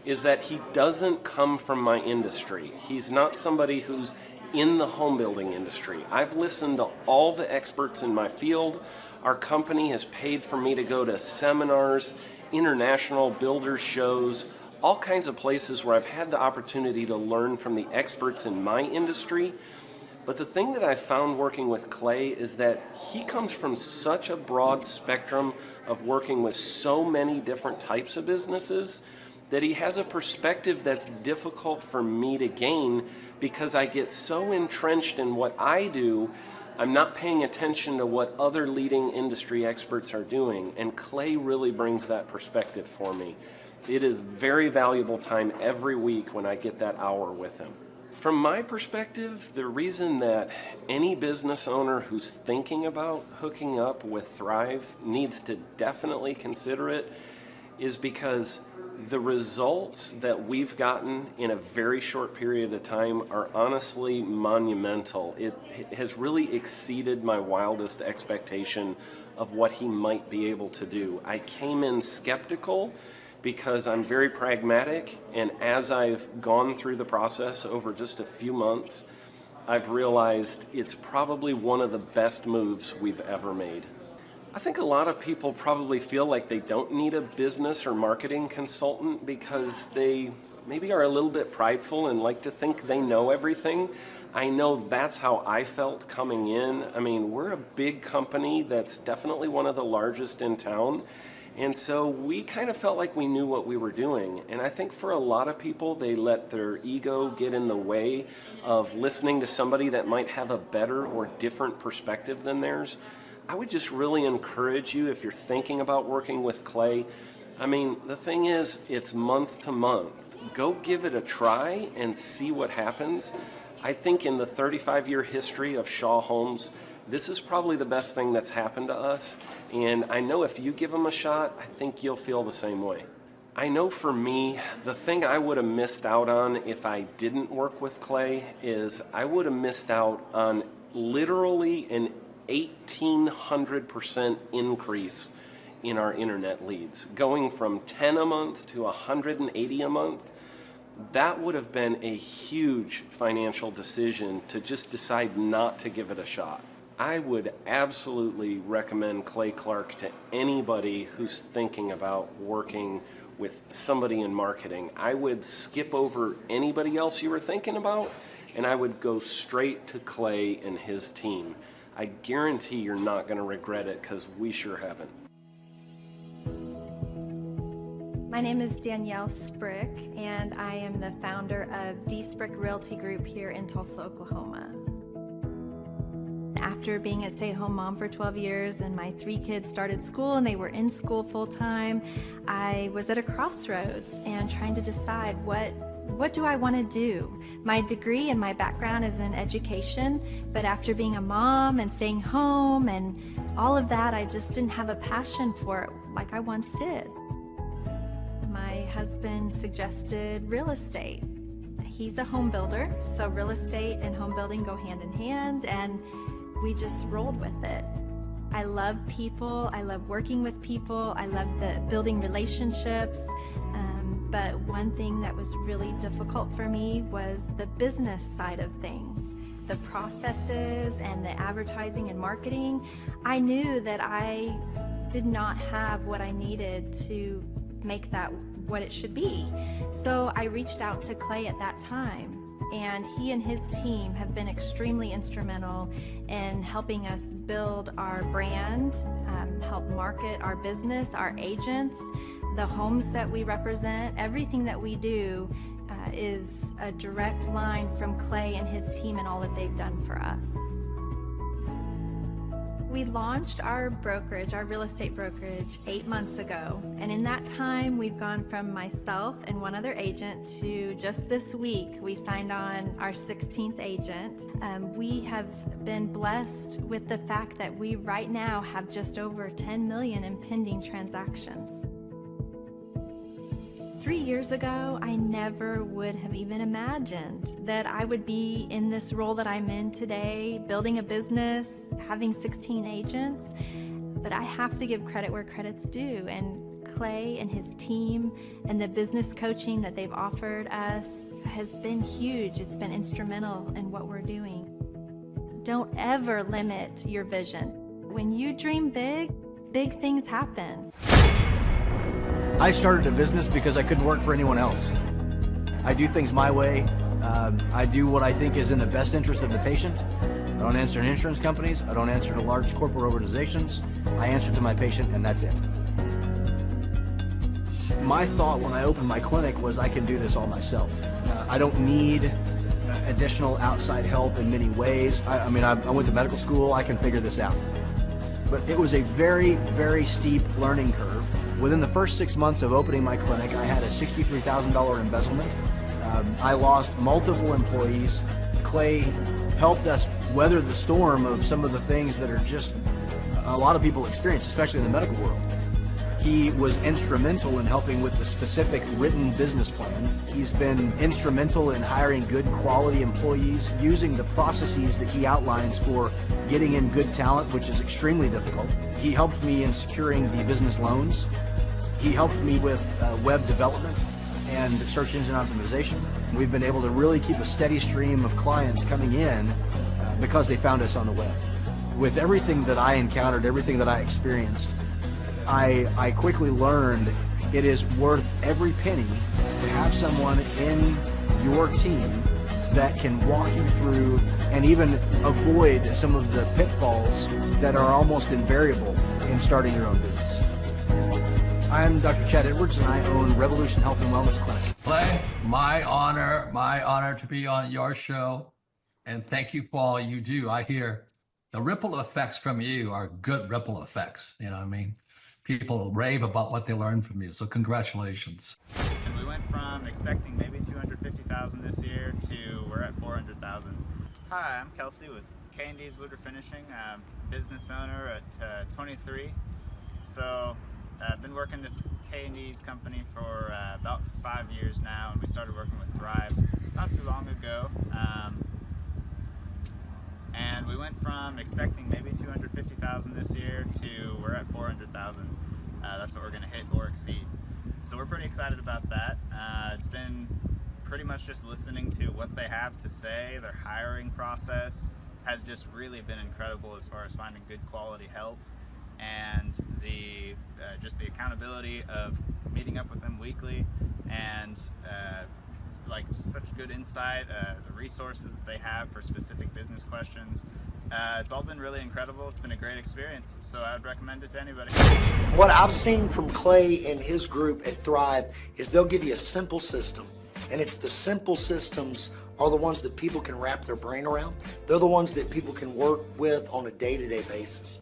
is that he doesn't come from my industry. He's not somebody who's in the home building industry. I've listened to all the experts in my field. Our company has paid for me to go to seminars, international builder shows, all kinds of places where I've had the opportunity to learn from the experts in my industry. But the thing that I found working with Clay is that he comes from such a broad spectrum of working with so many different types of businesses that he has a perspective that's difficult for me to gain because I get so entrenched in what I do, I'm not paying attention to what other leading industry experts are doing. And Clay really brings that perspective for me. It is very valuable time every week when I get that hour with him. From my perspective, the reason that any business owner who's thinking about hooking up with Thrive needs to definitely consider it is because the results that we've gotten in a very short period of time are honestly monumental. It has really exceeded my wildest expectation of what he might be able to do. I came in skeptical because I'm very pragmatic, and as I've gone through the process over just a few months, I've realized it's probably one of the best moves we've ever made. I think a lot of people probably feel like they don't need a business or marketing consultant because they maybe are a little bit prideful and like to think they know everything. I know that's how I felt coming in. I mean, we're a big company that's definitely one of the largest in town. And so we kind of felt like we knew what we were doing. And I think for a lot of people, they let their ego get in the way of listening to somebody that might have a better or different perspective than theirs. I would just really encourage you, if you're thinking about working with Clay, I mean, the thing is, it's month to month. Go give it a try and see what happens. I think in the 35-year history of Shaw Homes, this is probably the best thing that's happened to us. And I know if you give them a shot, I think you'll feel the same way. I know for me, the thing I would have missed out on if I didn't work with Clay is I would have missed out on literally an 1,800% increase in our internet leads. Going from 10 a month to 180 a month, that would have been a huge financial decision to just decide not to give it a shot. I would absolutely recommend Clay Clark to anybody who's thinking about working with somebody in marketing. I would skip over anybody else you were thinking about, and I would go straight to Clay and his team. I guarantee you're not going to regret it, because we sure haven't. My name is Danielle Sprick, and I am the founder of D Sprick Realty Group here in Tulsa, Oklahoma. After being a stay-at-home mom for 12 years and my 3 kids started school and they were in school full-time, I was at a crossroads and trying to decide what do I want to do? My degree and my background is in education, but after being a mom and staying home and all of that, I just didn't have a passion for it like I once did. My husband suggested real estate. He's a home builder, so real estate and home building go hand in hand, and we just rolled with it. I love people, I love working with people, I love building relationships, but one thing that was really difficult for me was the business side of things. The processes and the advertising and marketing. I knew that I did not have what I needed to make that what it should be. So I reached out to Clay at that time, and he and his team have been extremely instrumental in helping us build our brand, help market our business, our agents, the homes that we represent. Everything that we do is a direct line from Clay and his team and all that they've done for us. We launched our brokerage, our real estate brokerage, 8 months ago. And in that time, we've gone from myself and one other agent to just this week, we signed on our 16th agent. We have been blessed with the fact that we right now have just over 10 million in pending transactions. 3 years ago, I never would have even imagined that I would be in this role that I'm in today, building a business, having 16 agents. But I have to give credit where credit's due. And Clay and his team and the business coaching that they've offered us has been huge. It's been instrumental in what we're doing. Don't ever limit your vision. When you dream big, big things happen. I started a business because I couldn't work for anyone else. I do things my way. I do what I think is in the best interest of the patient. I don't answer to insurance companies. I don't answer to large corporate organizations. I answer to my patient, and that's it. My thought when I opened my clinic was I can do this all myself. I don't need additional outside help in many ways. I went to medical school. I can figure this out. But it was a very, very steep learning curve. Within the first 6 months of opening my clinic, I had a $63,000 embezzlement. I lost multiple employees. Clay helped us weather the storm of some of the things that are just a lot of people experience, especially in the medical world. He was instrumental in helping with the specific written business plan. He's been instrumental in hiring good quality employees, using the processes that he outlines for getting in good talent, which is extremely difficult. He helped me in securing the business loans. He helped me with web development and search engine optimization. We've been able to really keep a steady stream of clients coming in because they found us on the web. With everything that I encountered, everything that I experienced, I quickly learned it is worth every penny to have someone in your team that can walk you through and even avoid some of the pitfalls that are almost invariable in starting your own business. I'm Dr. Chad Edwards, and I own Revolution Health and Wellness Clinic. Clay, my honor to be on your show, and thank you for all you do. I hear the ripple effects from you are good ripple effects. You know what I mean? People rave about what they learned from you, so congratulations. And we went from expecting maybe 250,000 this year to we're at 400,000. Hi, I'm Kelsey with K&D's Woodward Finishing. I'm business owner at 23. So I've been working this K&D's company for about 5 years now, and we started working with Thrive not too long ago. And we went from expecting maybe 250,000 this year to we're at 400,000. That's what we're going to hit or exceed. So we're pretty excited about that. It's been pretty much just listening to what they have to say. Their hiring process has just really been incredible as far as finding good quality help, and the just the accountability of meeting up with them weekly, and like such good insight, the resources that they have for specific business questions. It's all been really incredible. It's been a great experience, so I would recommend it to anybody. What I've seen from Clay and his group at Thrive is they'll give you a simple system, and it's the simple systems are the ones that people can wrap their brain around. They're the ones that people can work with on a day-to-day basis.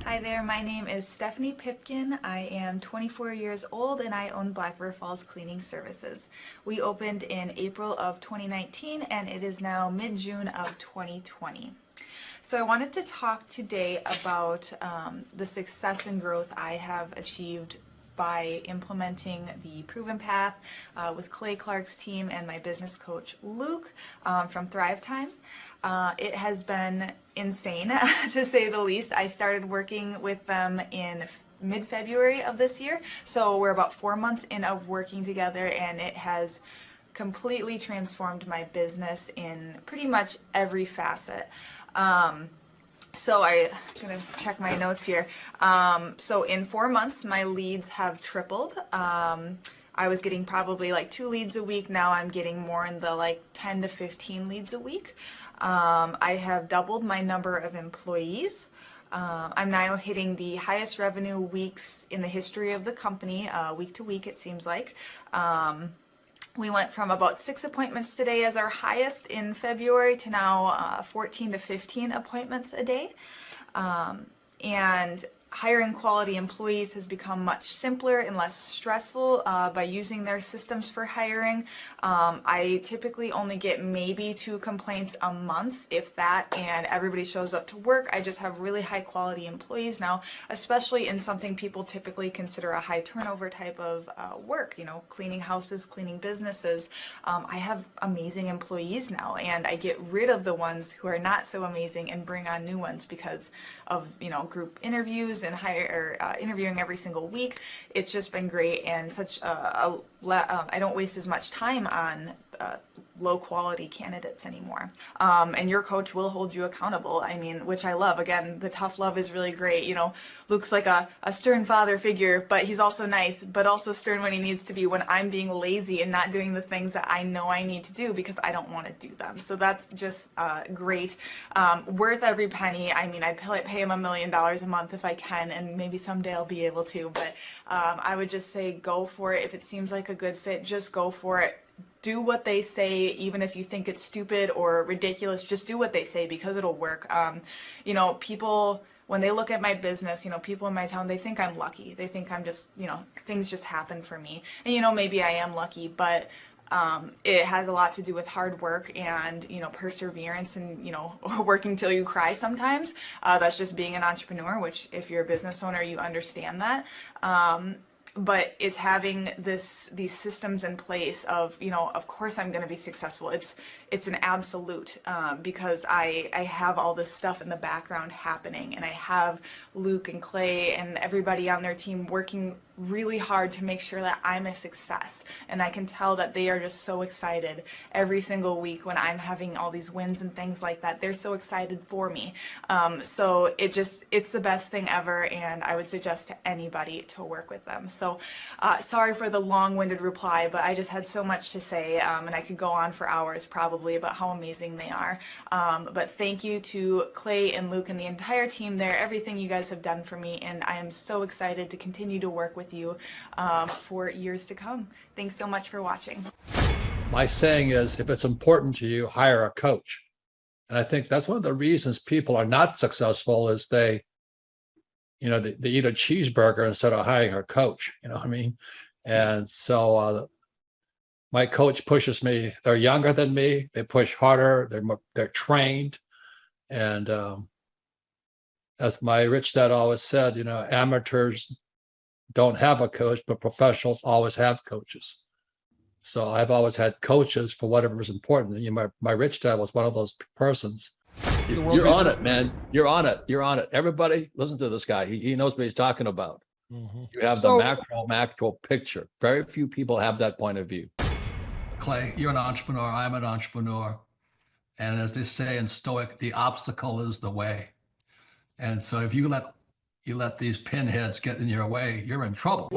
Hi there, my name is Stephanie Pipkin. I am 24 years old and I own Black River Falls Cleaning Services. We opened in April of 2019 and it is now mid-June of 2020. So I wanted to talk today about the success and growth I have achieved by implementing the Proven Path with Clay Clark's team and my business coach Luke from Thrivetime. It has been insane to say the least. I started working with them in mid-February of this year, so we're about 4 months in of working together, and it has completely transformed my business in pretty much every facet. So I'm gonna check my notes here. So in 4 months, my leads have tripled. I was getting probably like 2 leads a week. Now I'm getting more in the like 10 to 15 leads a week. I have doubled my number of employees. I'm now hitting the highest revenue weeks in the history of the company, week to week it seems like. We went from about 6 appointments today as our highest in February to now 14 to 15 appointments a day. And hiring quality employees has become much simpler and less stressful by using their systems for hiring. I typically only get maybe 2 complaints a month, if that, and everybody shows up to work. I just have really high quality employees now, especially in something people typically consider a high turnover type of work, you know, cleaning houses, cleaning businesses. I have amazing employees now, and I get rid of the ones who are not so amazing and bring on new ones because of, you know, group interviews and interviewing every single week. It's just been great, and such I don't waste as much time on low quality candidates anymore. And your coach will hold you accountable. I mean, which I love. Again, the tough love is really great. You know, Luke's like a stern father figure, but he's also nice, but also stern when he needs to be when I'm being lazy and not doing the things that I know I need to do because I don't want to do them. So that's just great. Worth every penny. I mean, I'd pay him $1 million a month if I can, and maybe someday I'll be able to, but I would just say go for it. If it seems like a good fit, just go for it. Do what they say, even if you think it's stupid or ridiculous, just do what they say because it'll work. You know, people, when they look at my business, you know, people in my town, they think I'm lucky. They think I'm just, you know, things just happen for me. And, you know, maybe I am lucky, but it has a lot to do with hard work and, you know, perseverance and, you know, working till you cry sometimes. That's just being an entrepreneur, which if you're a business owner, you understand that. But it's having these systems in place of, you know, of course I'm going to be successful. It's an absolute because I have all this stuff in the background happening, and I have Luke and Clay and everybody on their team working really hard to make sure that I'm a success, and I can tell that they are just so excited every single week when I'm having all these wins and things like that. They're so excited for me. So it's the best thing ever, and I would suggest to anybody to work with them. So sorry for the long-winded reply, but I just had so much to say, and I could go on for hours probably about how amazing they are. But thank you to Clay and Luke and the entire team there, everything you guys have done for me, and I am so excited to continue to work with you for years to come. Thanks so much for watching. My saying is, if it's important to you, hire a coach. And I think that's one of the reasons people are not successful is they eat a cheeseburger instead of hiring a coach, you know what I mean? And so my coach pushes me. They're younger than me. They push harder. They're trained. And as my rich dad always said, amateurs don't have a coach, but professionals always have coaches. So I've always had coaches for whatever was important. My rich dad was one of those persons. You're on it, man. You're on it. You're on it. Everybody, listen to this guy. He knows what he's talking about. You have the macro picture. Very few people have that point of view. Clay, you're an entrepreneur. I'm an entrepreneur. And as they say in Stoic, the obstacle is the way. And so if you let these pinheads get in your way, you're in trouble.